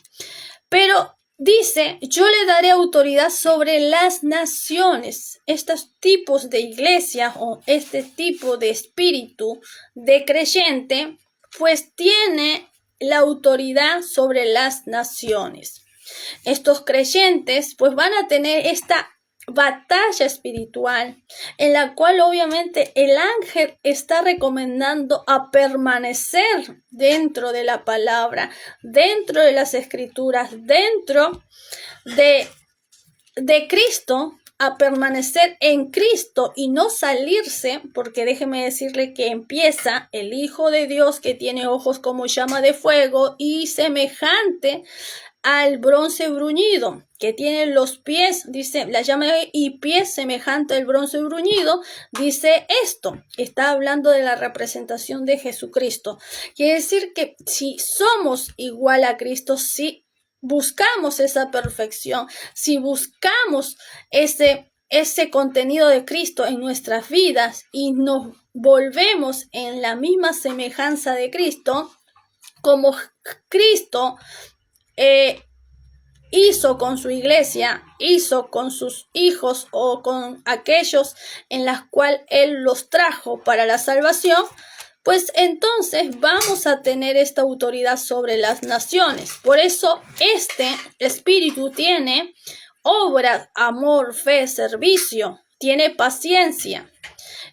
Pero dice, yo le daré autoridad sobre las naciones. Estos tipos de iglesia o este tipo de espíritu de creyente, pues tiene la autoridad sobre las naciones. Estos creyentes pues van a tener esta batalla espiritual en la cual obviamente el ángel está recomendando a permanecer dentro de la palabra, dentro de las escrituras, dentro de Cristo, a permanecer en Cristo y no salirse, porque déjeme decirle que empieza el Hijo de Dios que tiene ojos como llama de fuego y semejante al bronce bruñido, que tiene los pies, dice, la llama y pies semejante al bronce bruñido, dice esto, está hablando de la representación de Jesucristo. Quiere decir que si somos igual a Cristo, si buscamos esa perfección, si buscamos ese contenido de Cristo en nuestras vidas y nos volvemos en la misma semejanza de Cristo, como Cristo hizo con su iglesia, hizo con sus hijos o con aquellos en las cuales Él los trajo para la salvación, pues entonces vamos a tener esta autoridad sobre las naciones. Por eso este espíritu tiene obras, amor, fe, servicio, tiene paciencia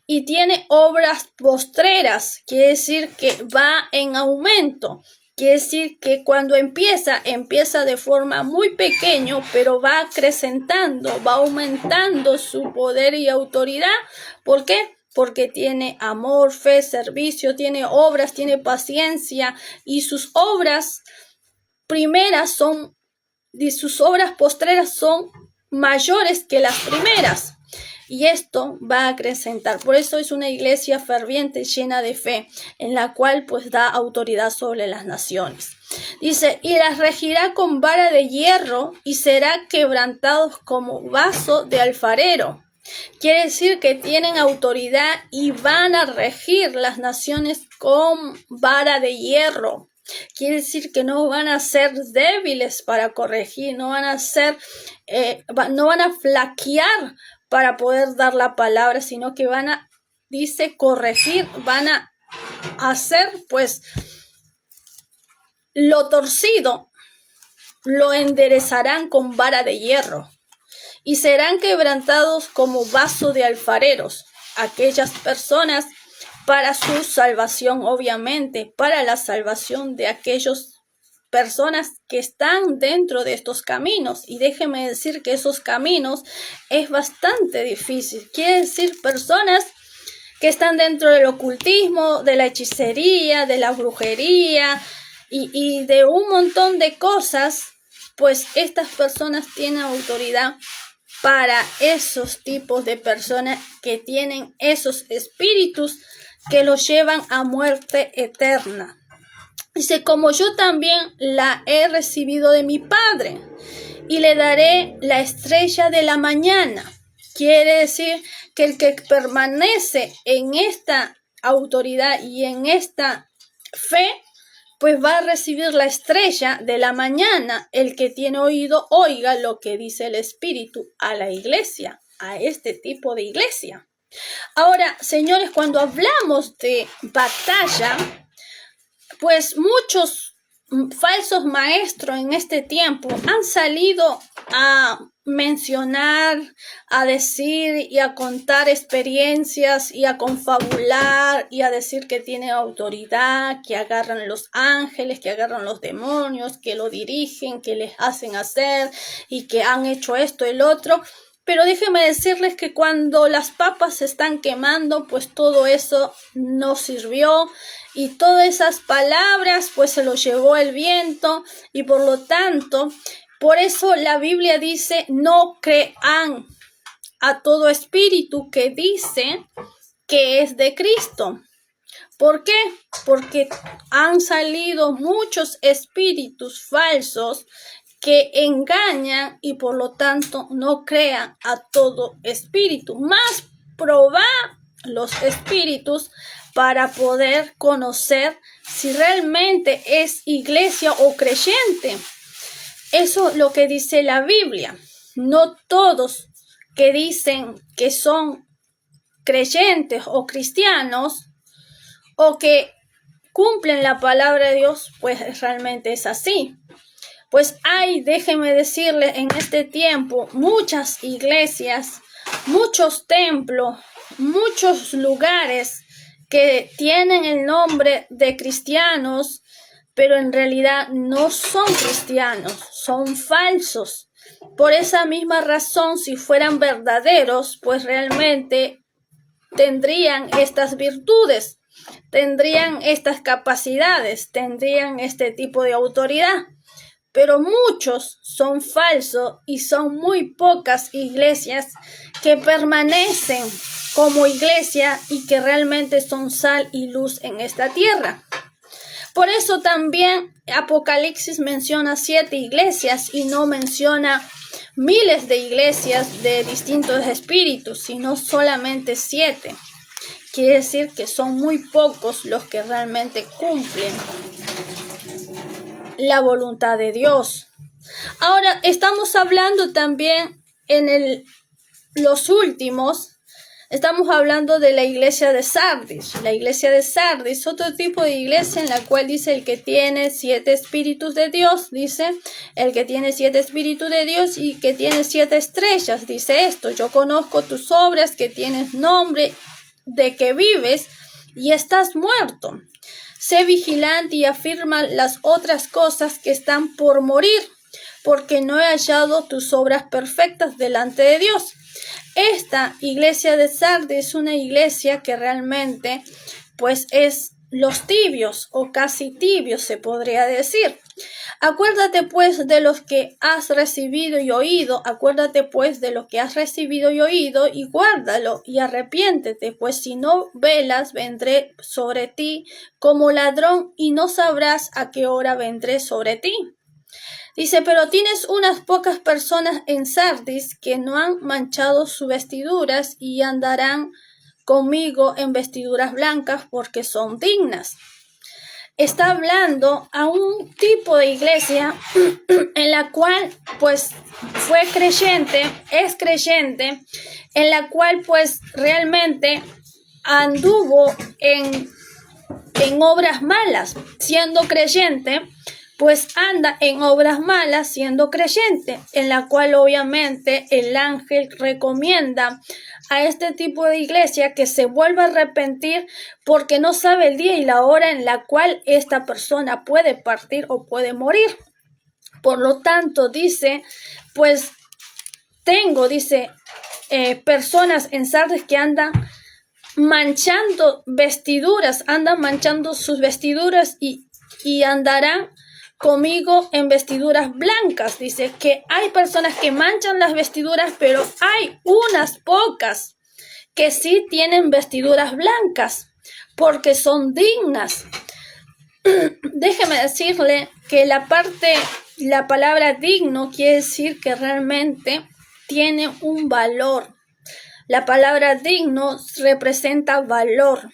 y tiene obras postreras, quiere decir que va en aumento. Quiere decir que cuando empieza de forma muy pequeño, pero va acrecentando, va aumentando su poder y autoridad. ¿Por qué? Porque tiene amor, fe, servicio, tiene obras, tiene paciencia y sus obras primeras sus obras postreras son mayores que las primeras. Y esto va a acrecentar. Por eso es una iglesia ferviente, llena de fe, en la cual pues da autoridad sobre las naciones. Dice, y las regirá con vara de hierro y será quebrantados como vaso de alfarero. Quiere decir que tienen autoridad y van a regir las naciones con vara de hierro. Quiere decir que no van a ser débiles para corregir, no van a flaquear para poder dar la palabra, sino que van a, dice, corregir, van a hacer pues lo torcido, lo enderezarán con vara de hierro y serán quebrantados como vaso de alfareros, aquellas personas para su salvación, obviamente, para la salvación de aquellos personas que están dentro de estos caminos. Y déjeme decir que esos caminos es bastante difícil. Quiere decir personas que están dentro del ocultismo, de la hechicería, de la brujería y de un montón de cosas, pues estas personas tienen autoridad para esos tipos de personas que tienen esos espíritus que los llevan a muerte eterna. Dice, como yo también la he recibido de mi Padre, y le daré la estrella de la mañana. Quiere decir que el que permanece en esta autoridad y en esta fe, pues va a recibir la estrella de la mañana. El que tiene oído, oiga lo que dice el Espíritu a la iglesia, a este tipo de iglesia. Ahora, señores, cuando hablamos de batalla, pues muchos falsos maestros en este tiempo han salido a mencionar, a decir y a contar experiencias y a confabular y a decir que tienen autoridad, que agarran los ángeles, que agarran los demonios, que lo dirigen, que les hacen hacer y que han hecho esto y el otro. Pero déjenme decirles que cuando las papas se están quemando, pues todo eso no sirvió y todas esas palabras pues se lo llevó el viento y por lo tanto, por eso la Biblia dice no crean a todo espíritu que dice que es de Cristo. ¿Por qué? Porque han salido muchos espíritus falsos que engañan y por lo tanto no crean a todo espíritu. Más probar los espíritus para poder conocer si realmente es iglesia o creyente. Eso es lo que dice la Biblia. No todos que dicen que son creyentes o cristianos o que cumplen la palabra de Dios, pues realmente es así. Pues hay, déjenme decirles, en este tiempo muchas iglesias, muchos templos, muchos lugares que tienen el nombre de cristianos, pero en realidad no son cristianos, son falsos. Por esa misma razón, si fueran verdaderos, pues realmente tendrían estas virtudes, tendrían estas capacidades, tendrían este tipo de autoridad. Pero muchos son falsos y son muy pocas iglesias que permanecen como iglesia y que realmente son sal y luz en esta tierra. Por eso también Apocalipsis menciona 7 iglesias y no menciona miles de iglesias de distintos espíritus, sino solamente 7. Quiere decir que son muy pocos los que realmente cumplen la voluntad de Dios. Ahora estamos hablando también los últimos, estamos hablando de la iglesia de Sardis. La iglesia de Sardis, otro tipo de iglesia en la cual dice el que tiene 7 espíritus de Dios, dice el que tiene 7 espíritus de Dios y que tiene 7 estrellas, dice esto: yo conozco tus obras, que tienes nombre de que vives y estás muerto. Sé vigilante y afirma las otras cosas que están por morir, porque no he hallado tus obras perfectas delante de Dios. Esta iglesia de Sardis es una iglesia que realmente pues es los tibios o casi tibios se podría decir. Acuérdate pues de los que has recibido y oído, acuérdate pues de lo que has recibido y oído y guárdalo y arrepiéntete, pues si no velas vendré sobre ti como ladrón y no sabrás a qué hora vendré sobre ti. Dice, pero tienes unas pocas personas en Sardis que no han manchado sus vestiduras y andarán conmigo en vestiduras blancas porque son dignas. Está hablando a un tipo de iglesia en la cual pues fue creyente, es creyente, en la cual pues realmente anduvo en obras malas, siendo creyente, pues anda en obras malas siendo creyente, en la cual obviamente el ángel recomienda a este tipo de iglesia que se vuelva a arrepentir porque no sabe el día y la hora en la cual esta persona puede partir o puede morir. Por lo tanto, dice, pues dice, personas en Sardis que andan manchando vestiduras, andan manchando sus vestiduras y andarán conmigo en vestiduras blancas. Dice que hay personas que manchan las vestiduras, pero hay unas pocas que sí tienen vestiduras blancas porque son dignas. Déjeme decirle que la palabra digno quiere decir que realmente tiene un valor. La palabra digno representa valor.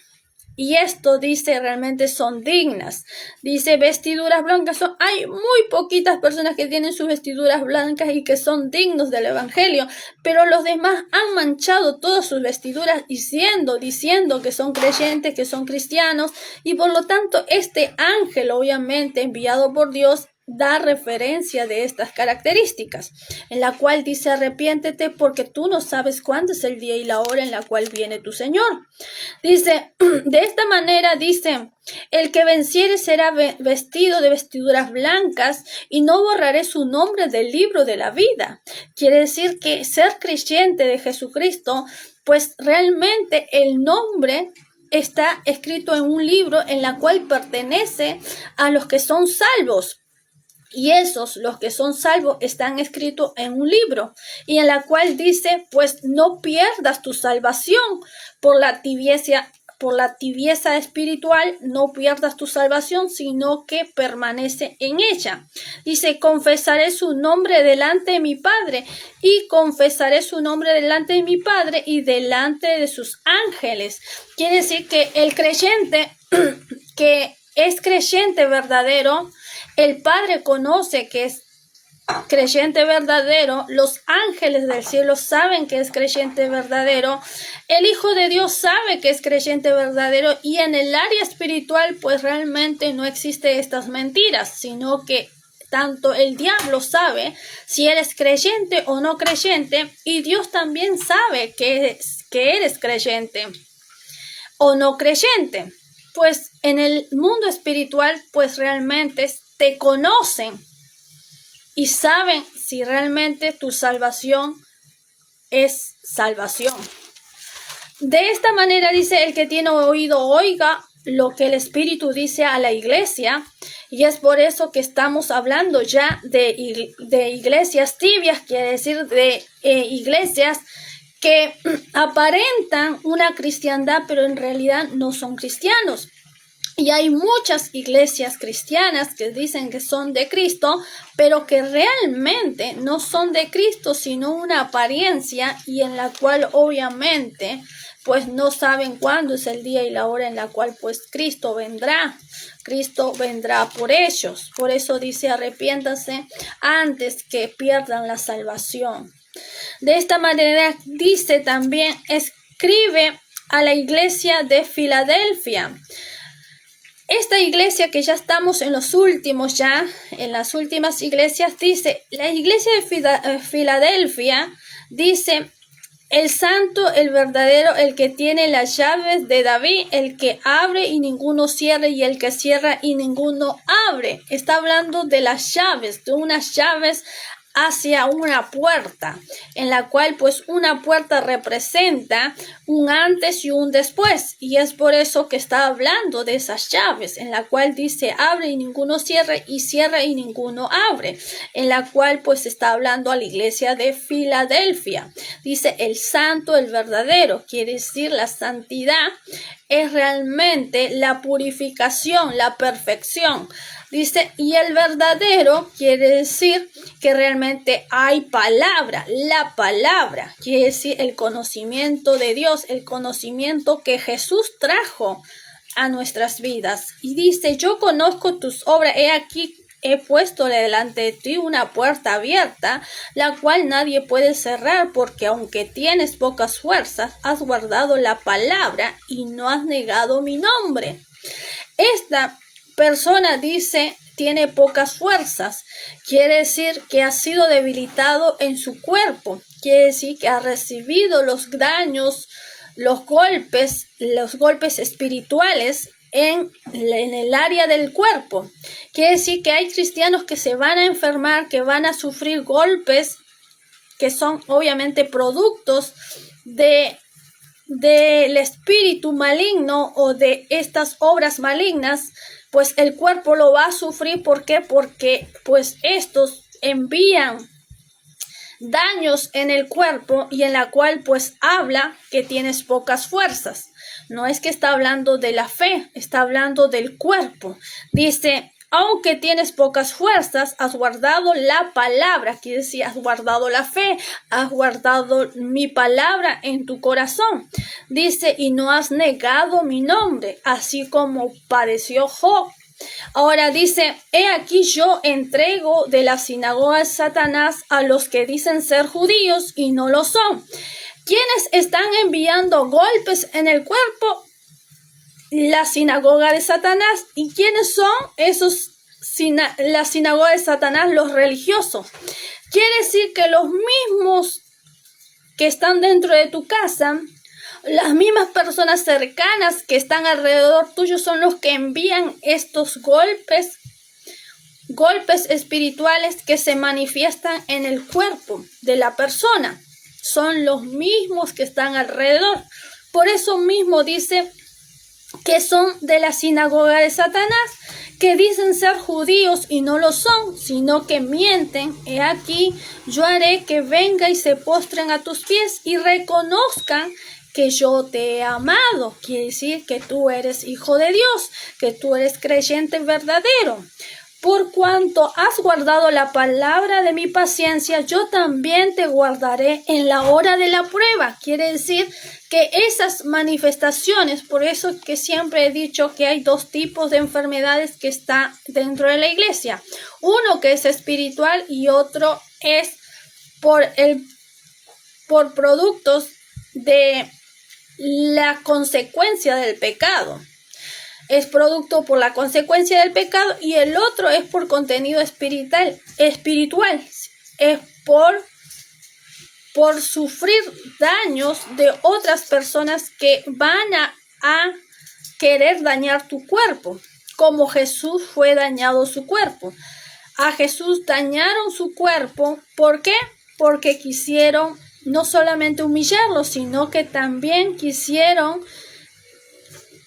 Y esto dice realmente son dignas. Dice vestiduras blancas. Hay muy poquitas personas que tienen sus vestiduras blancas y que son dignos del evangelio. Pero los demás han manchado todas sus vestiduras diciendo que son creyentes, que son cristianos. Y por lo tanto este ángel obviamente enviado por Dios da referencia de estas características, en la cual dice arrepiéntete porque tú no sabes cuándo es el día y la hora en la cual viene tu Señor. Dice, de esta manera dice, el que venciere será vestido de vestiduras blancas y no borraré su nombre del libro de la vida. Quiere decir que ser creyente de Jesucristo, pues realmente el nombre está escrito en un libro en la cual pertenece a los que son salvos. Y esos, los que son salvos, están escritos en un libro y en la cual dice, pues no pierdas tu salvación por la tibieza espiritual, no pierdas tu salvación, sino que permanece en ella. Dice, confesaré su nombre delante de mi Padre y confesaré su nombre delante de mi Padre y delante de sus ángeles. Quiere decir que el creyente que es creyente verdadero, el Padre conoce que es creyente verdadero, los ángeles del cielo saben que es creyente verdadero, el Hijo de Dios sabe que es creyente verdadero y en el área espiritual pues realmente no existe estas mentiras, sino que tanto el diablo sabe si eres creyente o no creyente y Dios también sabe que eres creyente o no creyente. Pues en el mundo espiritual pues realmente te conocen y saben si realmente tu salvación es salvación. De esta manera dice, el que tiene oído oiga lo que el Espíritu dice a la iglesia, y es por eso que estamos hablando ya de iglesias tibias, quiere decir de iglesias que aparentan una cristiandad, pero en realidad no son cristianos. Y hay muchas iglesias cristianas que dicen que son de Cristo, pero que realmente no son de Cristo, sino una apariencia y en la cual obviamente pues no saben cuándo es el día y la hora en la cual pues Cristo vendrá por ellos. Por eso dice arrepiéntanse antes que pierdan la salvación. De esta manera dice también, escribe a la iglesia de Filadelfia. Esta iglesia que ya estamos en los últimos, en las últimas iglesias, dice, la iglesia de Filadelfia, dice, el santo, el verdadero, el que tiene las llaves de David, el que abre y ninguno cierra y el que cierra y ninguno abre. Está hablando de las llaves, de unas llaves hacia una puerta, en la cual pues una puerta representa un antes y un después, y es por eso que está hablando de esas llaves, en la cual dice abre y ninguno cierra y ninguno abre, en la cual pues está hablando a la iglesia de Filadelfia. Dice el santo, el verdadero, quiere decir la santidad es realmente la purificación, la perfección. Dice, y el verdadero quiere decir que realmente hay palabra. La palabra quiere decir el conocimiento de Dios, el conocimiento que Jesús trajo a nuestras vidas. Y dice, yo conozco tus obras, he aquí he puesto delante de ti una puerta abierta, la cual nadie puede cerrar, porque aunque tienes pocas fuerzas, has guardado la palabra y no has negado mi nombre. Esta persona dice, tiene pocas fuerzas, quiere decir que ha sido debilitado en su cuerpo, quiere decir que ha recibido los daños, los golpes espirituales en el área del cuerpo. Quiere decir que hay cristianos que se van a enfermar, que van a sufrir golpes que son obviamente productos del espíritu maligno o de estas obras malignas, pues el cuerpo lo va a sufrir. ¿Por qué? Porque pues estos envían daños en el cuerpo y en la cual pues habla que tienes pocas fuerzas. No es que está hablando de la fe, está hablando del cuerpo. Dice, Aunque tienes pocas fuerzas, has guardado la palabra, quiere decir, has guardado la fe, has guardado mi palabra en tu corazón. Dice, y no has negado mi nombre, así como padeció Job. Ahora dice, he aquí yo entrego de la sinagoga de Satanás a los que dicen ser judíos y no lo son. ¿Quiénes están enviando golpes en el cuerpo? La sinagoga de Satanás. ¿Y quiénes son esos? La sinagoga de Satanás, los religiosos. Quiere decir que los mismos que están dentro de tu casa, las mismas personas cercanas que están alrededor tuyo son los que envían estos golpes espirituales que se manifiestan en el cuerpo de la persona. Son los mismos que están alrededor. Por eso mismo dice que son de la sinagoga de Satanás, que dicen ser judíos y no lo son, sino que mienten. He aquí, yo haré que venga y se postren a tus pies y reconozcan que yo te he amado. Quiere decir que tú eres hijo de Dios, que tú eres creyente verdadero. Por cuanto has guardado la palabra de mi paciencia, yo también te guardaré en la hora de la prueba. Quiere decir que esas manifestaciones, por eso que siempre he dicho que hay dos tipos de enfermedades que están dentro de la iglesia. Uno que es espiritual y otro es por productos de la consecuencia del pecado. Es producto por la consecuencia del pecado y el otro es por contenido espiritual. Es por sufrir daños de otras personas que van a querer dañar tu cuerpo, como Jesús fue dañado su cuerpo. A Jesús dañaron su cuerpo, ¿por qué? Porque quisieron no solamente humillarlo, sino que también quisieron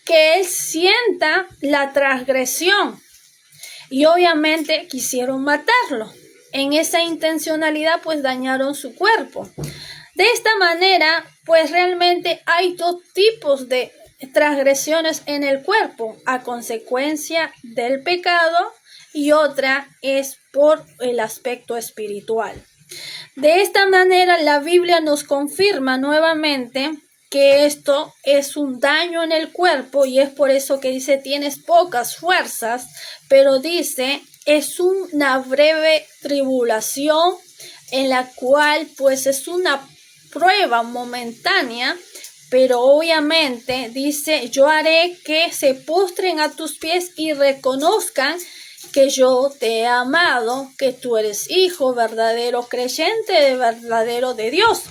que él sienta la transgresión y obviamente quisieron matarlo. En esa intencionalidad pues dañaron su cuerpo. De esta manera pues realmente hay dos tipos de transgresiones en el cuerpo a consecuencia del pecado y otra es por el aspecto espiritual. De esta manera la Biblia nos confirma nuevamente que esto es un daño en el cuerpo y es por eso que dice tienes pocas fuerzas, pero dice es una breve tribulación en la cual pues es una prueba momentánea, pero obviamente dice yo haré que se postren a tus pies y reconozcan que yo te he amado, que tú eres hijo verdadero, creyente verdadero de Dios.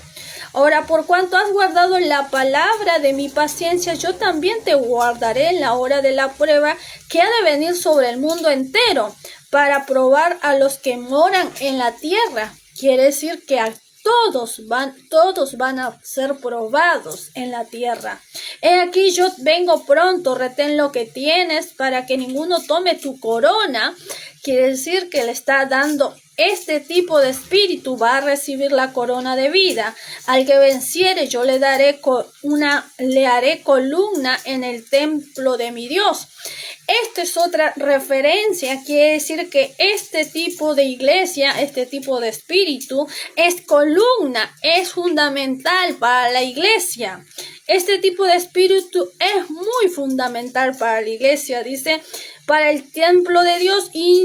Ahora, por cuanto has guardado la palabra de mi paciencia, yo también te guardaré en la hora de la prueba que ha de venir sobre el mundo entero para probar a los que moran en la tierra. Quiere decir que a todos van a ser probados en la tierra. He aquí yo vengo pronto, retén lo que tienes para que ninguno tome tu corona. Quiere decir que le está dando este tipo de espíritu va a recibir la corona de vida. Al que venciere yo le haré columna en el templo de mi Dios. Esta es otra referencia, quiere decir que este tipo de iglesia, este tipo de espíritu es columna, es fundamental para la iglesia. Este tipo de espíritu es muy fundamental para la iglesia, dice, para el templo de Dios y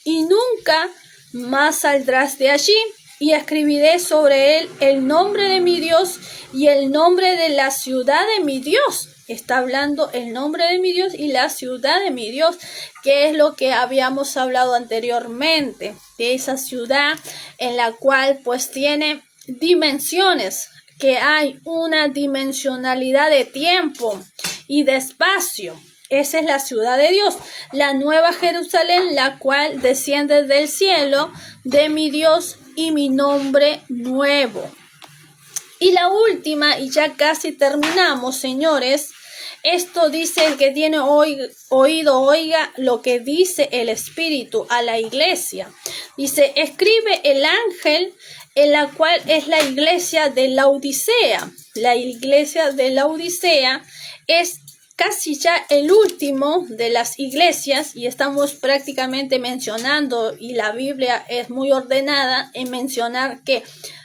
nunca más saldrás de allí. Y escribiré sobre él el nombre de mi Dios y el nombre de la ciudad de mi Dios. Está hablando el nombre de mi Dios y la ciudad de mi Dios, que es lo que habíamos hablado anteriormente, de esa ciudad en la cual pues tiene dimensiones, que hay una dimensionalidad de tiempo y de espacio. Esa es la ciudad de Dios, la nueva Jerusalén, la cual desciende del cielo de mi Dios y mi nombre nuevo. Y la última, y ya casi terminamos, señores. Esto dice el que tiene oído, oiga lo que dice el Espíritu a la iglesia. Dice, escribe el ángel en la cual es la iglesia de Laodicea. La iglesia de Laodicea es casi ya el último de las iglesias, y estamos prácticamente mencionando, y la Biblia es muy ordenada en mencionar que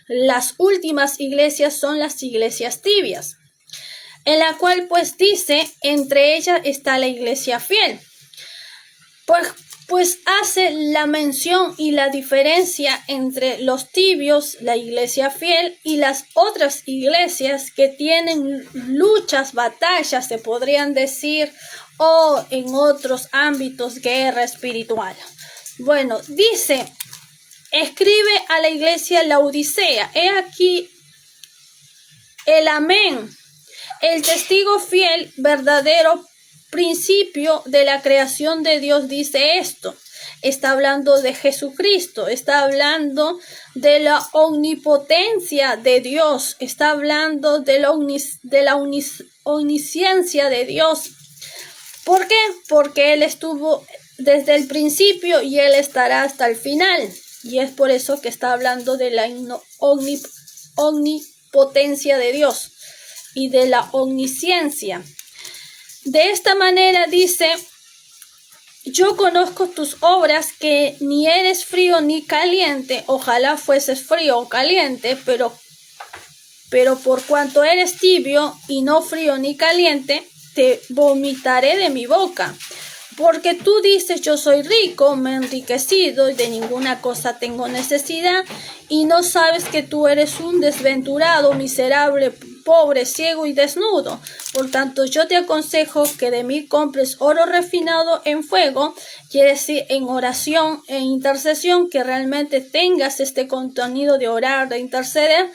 las últimas iglesias son las iglesias tibias, en la cual pues dice, entre ellas está la iglesia fiel. Pues hace la mención y la diferencia entre los tibios, la iglesia fiel, y las otras iglesias que tienen luchas, batallas, se podrían decir, o en otros ámbitos, guerra espiritual. Bueno, dice, escribe a la iglesia Laodicea, he aquí el amén, el testigo fiel, verdadero, principio de la creación de Dios, dice esto. Está hablando de Jesucristo, está hablando de la omnipotencia de Dios, está hablando de la omnisciencia de Dios. ¿Por qué? Porque Él estuvo desde el principio y Él estará hasta el final. Y es por eso que está hablando de la omnipotencia de Dios y de la omnisciencia. De esta manera dice, yo conozco tus obras, que ni eres frío ni caliente, ojalá fueses frío o caliente, pero por cuanto eres tibio y no frío ni caliente, te vomitaré de mi boca. Porque tú dices, yo soy rico, me he enriquecido y de ninguna cosa tengo necesidad, y no sabes que tú eres un desventurado, miserable, pobre, ciego y desnudo. Por tanto, yo te aconsejo que de mí compres oro refinado en fuego, quiere decir en oración, en intercesión, que realmente tengas este contenido de orar, de interceder.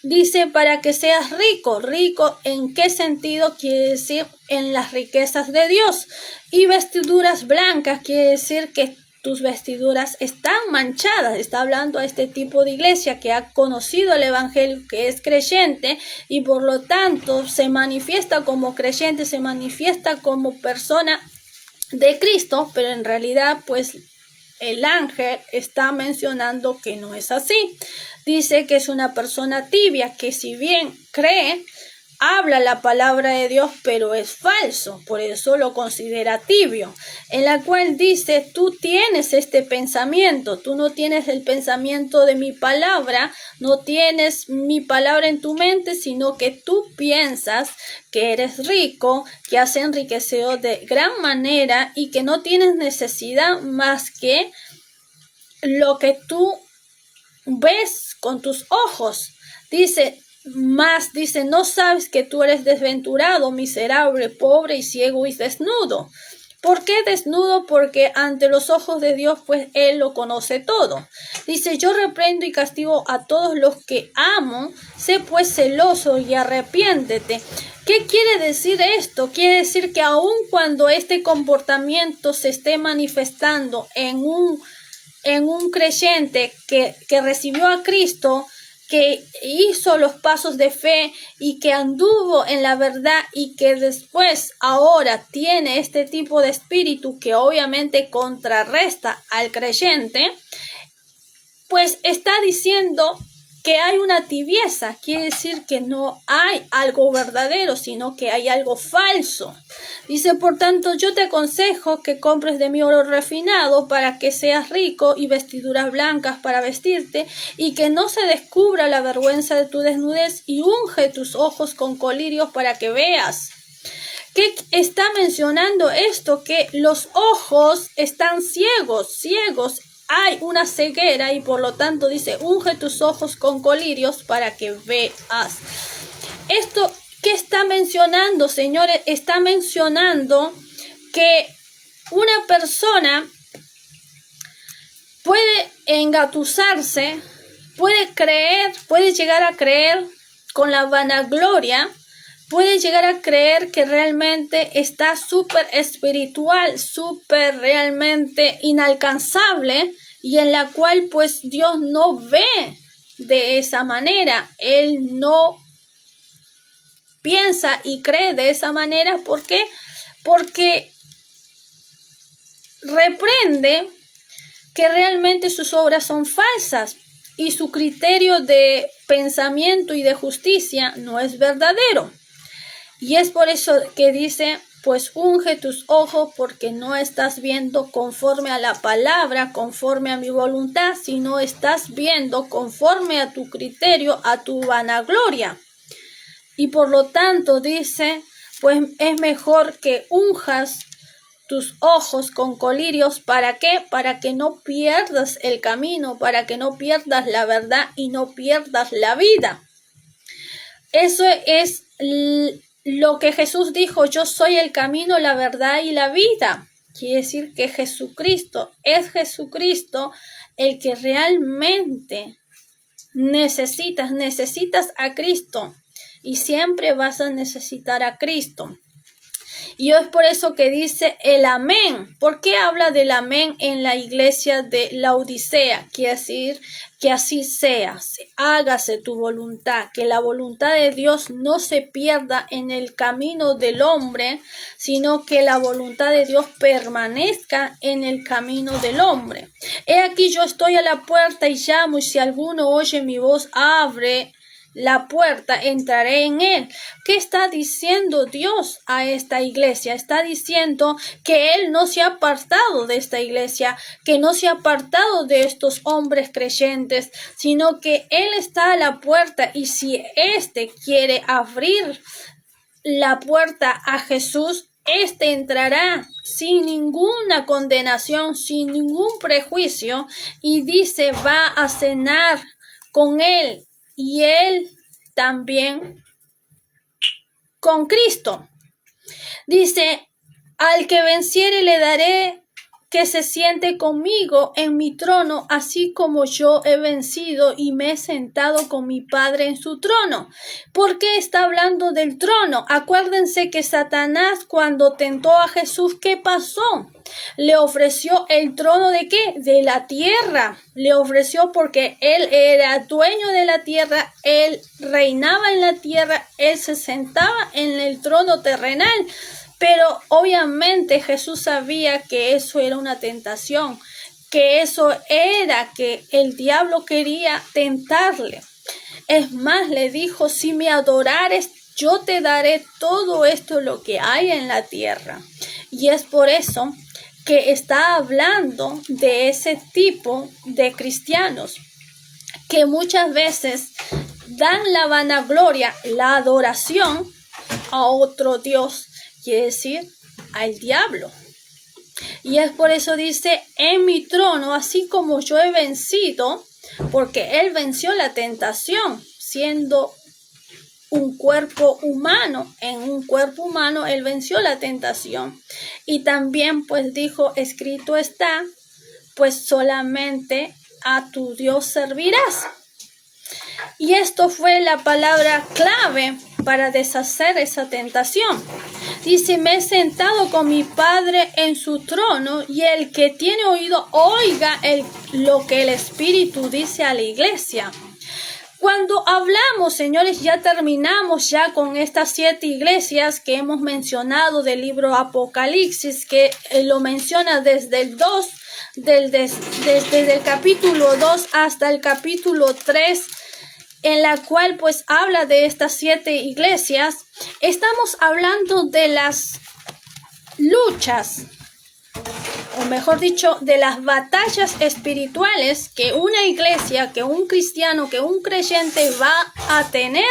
Dice, para que seas rico. ¿Rico en qué sentido? Quiere decir en las riquezas de Dios. Y vestiduras blancas, quiere decir que tus vestiduras están manchadas. Está hablando a este tipo de iglesia que ha conocido el evangelio, que es creyente y por lo tanto se manifiesta como creyente, se manifiesta como persona de Cristo, pero en realidad pues el ángel está mencionando que no es así. Dice que es una persona tibia, que si bien cree, habla la palabra de Dios, pero es falso, por eso lo considera tibio, en la cual dice, tú tienes este pensamiento, tú no tienes el pensamiento de mi palabra, no tienes mi palabra en tu mente, sino que tú piensas que eres rico, que has enriquecido de gran manera y que no tienes necesidad más que lo que tú ves con tus ojos. Dice, no sabes que tú eres desventurado, miserable, pobre y ciego y desnudo. ¿Por qué desnudo? Porque ante los ojos de Dios, pues Él lo conoce todo. Dice, yo reprendo y castigo a todos los que amo, sé pues celoso y arrepiéntete. ¿Qué quiere decir esto? Quiere decir que aun cuando este comportamiento se esté manifestando en un creyente que recibió a Cristo, que hizo los pasos de fe y que anduvo en la verdad y que después ahora tiene este tipo de espíritu que obviamente contrarresta al creyente, pues está diciendo que hay una tibieza, quiere decir que no hay algo verdadero, sino que hay algo falso. Dice, por tanto, yo te aconsejo que compres de mi oro refinado para que seas rico y vestiduras blancas para vestirte y que no se descubra la vergüenza de tu desnudez y unge tus ojos con colirios para que veas. ¿Qué está mencionando esto? Que los ojos están ciegos. Hay una ceguera y por lo tanto dice, unge tus ojos con colirios para que veas. Esto, ¿qué está mencionando, señores? Está mencionando que una persona puede engatusarse, puede llegar a creer con la vanagloria, puede llegar a creer que realmente está súper espiritual, súper realmente inalcanzable y en la cual pues Dios no ve de esa manera. Él no piensa y cree de esa manera. ¿Por qué? Porque reprende que realmente sus obras son falsas y su criterio de pensamiento y de justicia no es verdadero. Y es por eso que dice, pues unge tus ojos porque no estás viendo conforme a la palabra, conforme a mi voluntad, sino estás viendo conforme a tu criterio, a tu vanagloria. Y por lo tanto dice, pues es mejor que unjas tus ojos con colirios. ¿Para qué? Para que no pierdas el camino, para que no pierdas la verdad y no pierdas la vida. Eso es lo que Jesús dijo: yo soy el camino, la verdad y la vida. Quiere decir que Jesucristo es Jesucristo el que realmente necesitas a Cristo, y siempre vas a necesitar a Cristo. Y es por eso que dice el amén. ¿Por qué habla del amén en la iglesia de Laodicea? Quiere decir que así sea, hágase tu voluntad, que la voluntad de Dios no se pierda en el camino del hombre, sino que la voluntad de Dios permanezca en el camino del hombre. He aquí, yo estoy a la puerta y llamo, y si alguno oye mi voz, abre la puerta, entraré en él. ¿Qué está diciendo Dios a esta iglesia? Está diciendo que Él no se ha apartado de esta iglesia, que no se ha apartado de estos hombres creyentes, sino que Él está a la puerta, y si éste quiere abrir la puerta a Jesús, éste entrará sin ninguna condenación, sin ningún prejuicio, y dice, va a cenar con Él y Él también con Cristo. Dice, al que venciere le daré que se siente conmigo en mi trono, así como yo he vencido y me he sentado con mi Padre en su trono. ¿Por qué está hablando del trono? Acuérdense que Satanás, cuando tentó a Jesús, ¿qué pasó? Le ofreció el trono ¿de qué? De la tierra. Le ofreció porque él era dueño de la tierra, él reinaba en la tierra, él se sentaba en el trono terrenal. Pero obviamente Jesús sabía que eso era una tentación, que eso era que el diablo quería tentarle. Es más, le dijo, si me adorares, yo te daré todo esto lo que hay en la tierra. Y es por eso que está hablando de ese tipo de cristianos que muchas veces dan la vanagloria, la adoración a otro Dios, quiere decir al diablo. Y es por eso dice, en mi trono, así como yo he vencido, porque él venció la tentación siendo un cuerpo humano. En un cuerpo humano él venció la tentación. Y también pues dijo, escrito está, pues solamente a tu Dios servirás. Y esto fue la palabra clave para deshacer esa tentación. Dice, me he sentado con mi Padre en su trono, y el que tiene oído oiga lo que el Espíritu dice a la iglesia. Cuando hablamos, señores, ya terminamos ya con estas 7 iglesias que hemos mencionado del libro Apocalipsis, que lo menciona desde el 2, desde el capítulo 2 hasta el capítulo 3, en la cual pues habla de estas 7 iglesias. Estamos hablando de las luchas, o mejor dicho, de las batallas espirituales que una iglesia, que un cristiano, que un creyente va a tener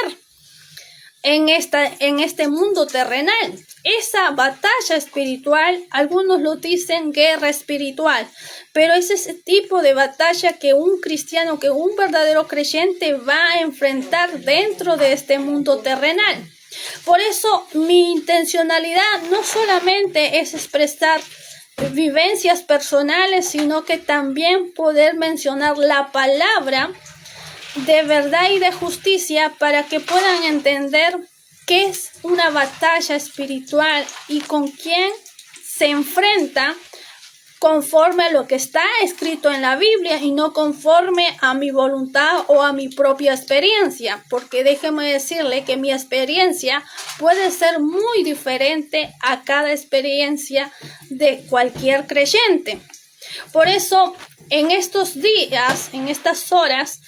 en este mundo terrenal. Esa batalla espiritual, algunos lo dicen guerra espiritual, pero es ese tipo de batalla que un cristiano, que un verdadero creyente va a enfrentar dentro de este mundo terrenal. Por eso mi intencionalidad no solamente es expresar vivencias personales, sino que también poder mencionar la palabra de verdad y de justicia para que puedan entender qué es una batalla espiritual y con quién se enfrenta conforme a lo que está escrito en la Biblia y no conforme a mi voluntad o a mi propia experiencia, porque déjeme decirle que mi experiencia puede ser muy diferente a cada experiencia de cualquier creyente. Por eso en estos días, en estas horas,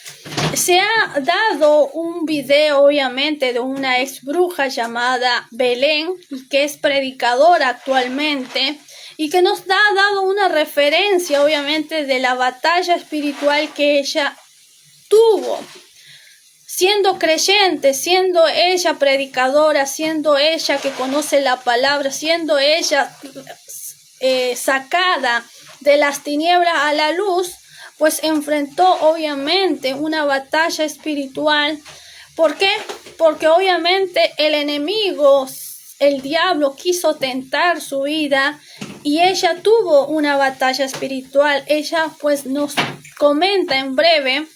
se ha dado un video, obviamente, de una ex bruja llamada Belén, que es predicadora actualmente, y que nos ha dado una referencia, obviamente, de la batalla espiritual que ella tuvo. Siendo creyente, siendo ella predicadora, siendo ella que conoce la palabra, siendo ella sacada de las tinieblas a la luz, pues enfrentó obviamente una batalla espiritual. ¿Por qué? Porque obviamente el enemigo, el diablo, quiso tentar su vida y ella tuvo una batalla espiritual. Ella pues nos comenta en breve,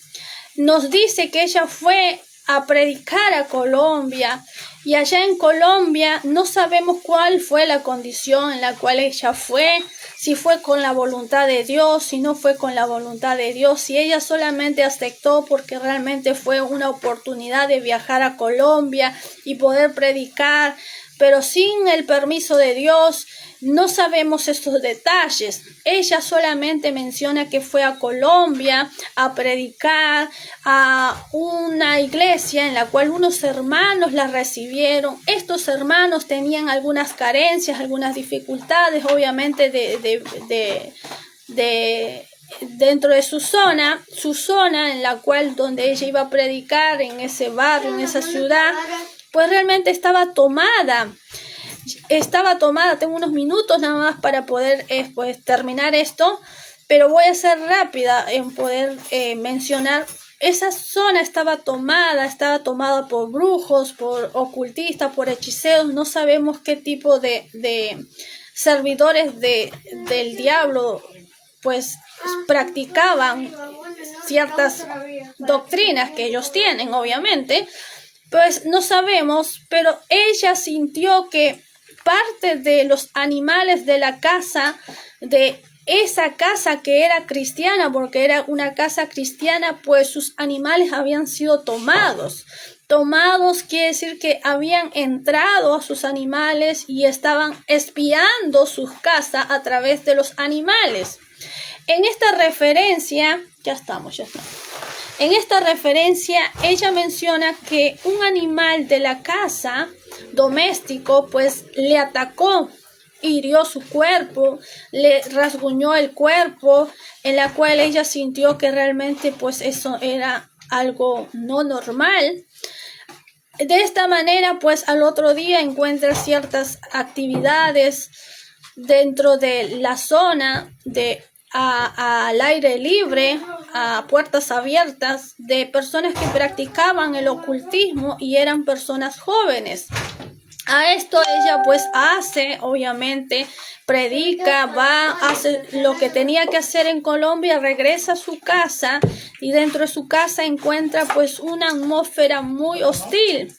nos dice que ella fue a predicar a Colombia, y allá en Colombia no sabemos cuál fue la condición en la cual ella fue, si fue con la voluntad de Dios, si no fue con la voluntad de Dios, si ella solamente aceptó porque realmente fue una oportunidad de viajar a Colombia y poder predicar, pero sin el permiso de Dios. No sabemos estos detalles. Ella solamente menciona que fue a Colombia a predicar a una iglesia en la cual unos hermanos la recibieron. Estos hermanos tenían algunas carencias, algunas dificultades, obviamente dentro de su zona en la cual donde ella iba a predicar, en ese barrio, en esa ciudad, pues realmente estaba tomada. Tengo unos minutos nada más para poder pues, terminar esto, pero voy a ser rápida en poder mencionar. Esa zona estaba tomada por brujos, por ocultistas, por hechiceros. No sabemos qué tipo de servidores del diablo pues practicaban ciertas doctrinas que ellos tienen, obviamente. Pues no sabemos, pero ella sintió que parte de los animales de la casa, de esa casa que era cristiana, porque era una casa cristiana, pues sus animales habían sido tomados. Tomados quiere decir que habían entrado a sus animales y estaban espiando sus casas a través de los animales. En esta referencia, ya estamos. En esta referencia, ella menciona que un animal de la casa doméstico, pues le atacó, hirió su cuerpo, le rasguñó el cuerpo, en la cual ella sintió que realmente pues eso era algo no normal. De esta manera, pues al otro día encuentra ciertas actividades dentro de la zona al aire libre, a puertas abiertas, de personas que practicaban el ocultismo y eran personas jóvenes. A esto ella pues hace, obviamente, predica, hace lo que tenía que hacer en Colombia, regresa a su casa y dentro de su casa encuentra pues una atmósfera muy hostil.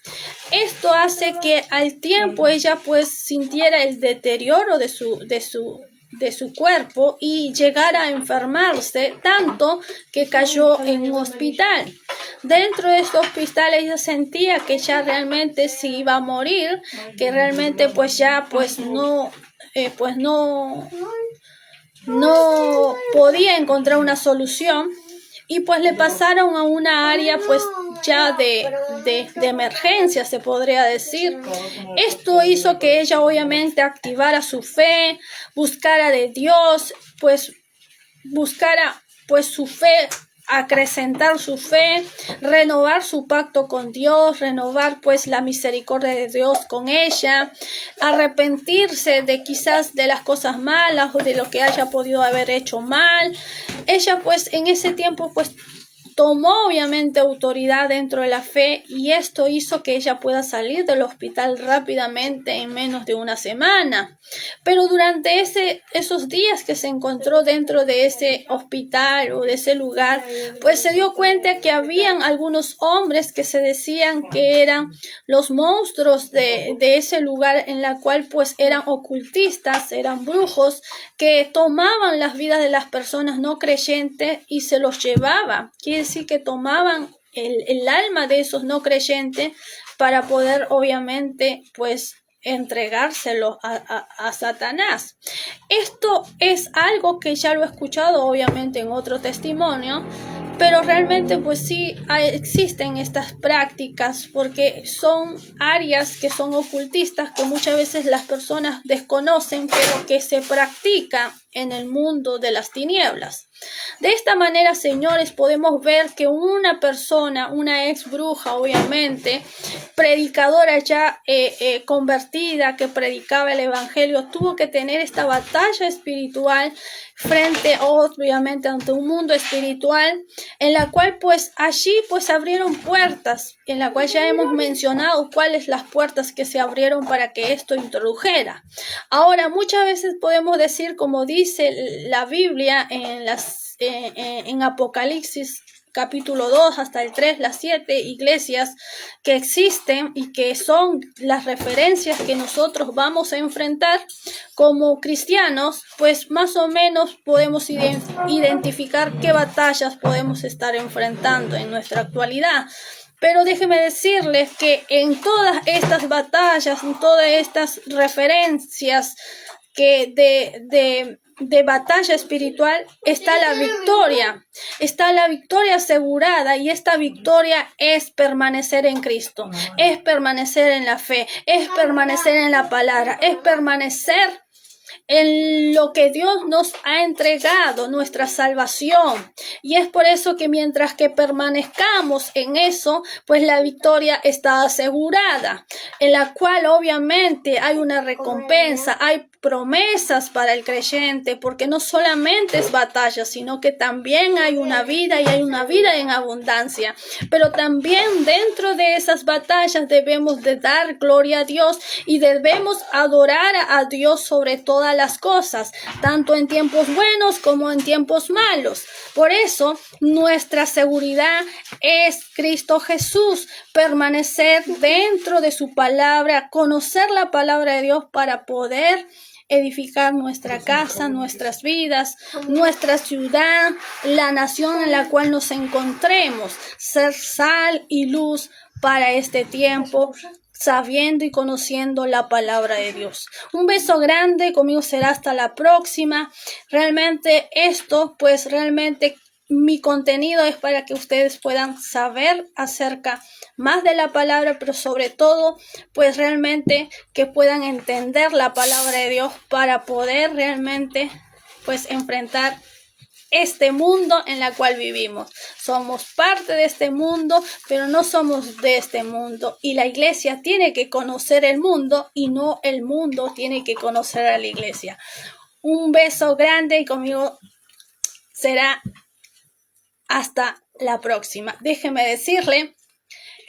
Esto hace que al tiempo ella pues sintiera el deterioro de su cuerpo y llegara a enfermarse tanto que cayó en un hospital. Dentro de este hospital ella sentía que ya realmente se iba a morir, que realmente pues ya pues no podía encontrar una solución y pues le pasaron a una área pues ya de emergencia, se podría decir. Esto hizo que ella obviamente activara su fe, buscara de Dios, pues buscara pues su fe, acrecentar su fe, renovar su pacto con Dios, renovar pues la misericordia de Dios con ella, arrepentirse de quizás de las cosas malas o de lo que haya podido haber hecho mal. Ella pues en ese tiempo pues tomó obviamente autoridad dentro de la fe y esto hizo que ella pueda salir del hospital rápidamente en menos de una semana. Pero durante esos días que se encontró dentro de ese hospital o de ese lugar, pues se dio cuenta que habían algunos hombres que se decían que eran los monstruos de ese lugar, en la cual pues eran ocultistas, eran brujos que tomaban las vidas de las personas no creyentes y se los llevaban. Quiere decir que tomaban el alma de esos no creyentes para poder obviamente pues entregárselo a Satanás. Esto es algo que ya lo he escuchado obviamente en otro testimonio, pero realmente pues sí existen estas prácticas porque son áreas que son ocultistas que muchas veces las personas desconocen, pero que se practica en el mundo de las tinieblas. De esta manera, señores, podemos ver que una persona, una ex bruja, obviamente, predicadora ya convertida, que predicaba el evangelio, tuvo que tener esta batalla espiritual frente, obviamente, ante un mundo espiritual, en la cual, pues, allí, pues, abrieron puertas, en la cual ya hemos mencionado cuáles las puertas que se abrieron para que esto introdujera. Ahora, muchas veces podemos decir, como dice la Biblia en Apocalipsis, capítulo 2 hasta el 3, las 7 iglesias que existen y que son las referencias que nosotros vamos a enfrentar como cristianos, pues más o menos podemos identificar qué batallas podemos estar enfrentando en nuestra actualidad. Pero déjeme decirles que en todas estas batallas, en todas estas referencias que de batalla espiritual está la victoria asegurada, y esta victoria es permanecer en Cristo, es permanecer en la fe, es permanecer en la palabra, es permanecer en lo que Dios nos ha entregado, nuestra salvación. Y es por eso que mientras que permanezcamos en eso, pues la victoria está asegurada, en la cual obviamente hay una recompensa, hay promesas para el creyente, porque no solamente es batalla, sino que también hay una vida, y hay una vida en abundancia. Pero también dentro de esas batallas debemos de dar gloria a Dios y debemos adorar a Dios sobre todas las cosas, tanto en tiempos buenos como en tiempos malos. Por eso nuestra seguridad es Cristo Jesús, permanecer dentro de su palabra, conocer la palabra de Dios para poder edificar nuestra casa, nuestras vidas, nuestra ciudad, la nación en la cual nos encontremos, ser sal y luz para este tiempo, sabiendo y conociendo la palabra de Dios. Un beso grande, conmigo será hasta la próxima. Realmente esto, pues realmente mi contenido es para que ustedes puedan saber acerca más de la palabra, pero sobre todo, pues realmente que puedan entender la palabra de Dios para poder realmente, pues enfrentar este mundo en el cual vivimos. Somos parte de este mundo, pero no somos de este mundo. Y la iglesia tiene que conocer el mundo y no el mundo tiene que conocer a la iglesia. Un beso grande y conmigo será hasta la próxima. Déjeme decirle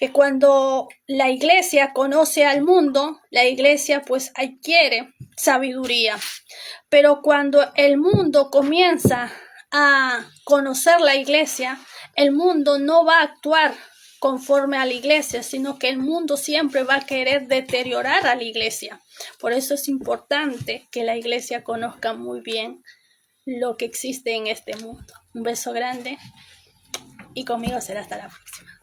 que cuando la iglesia conoce al mundo, la iglesia pues adquiere sabiduría. Pero cuando el mundo comienza a conocer la iglesia, el mundo no va a actuar conforme a la iglesia, sino que el mundo siempre va a querer deteriorar a la iglesia. Por eso es importante que la iglesia conozca muy bien lo que existe en este mundo. Un beso grande y conmigo será hasta la próxima.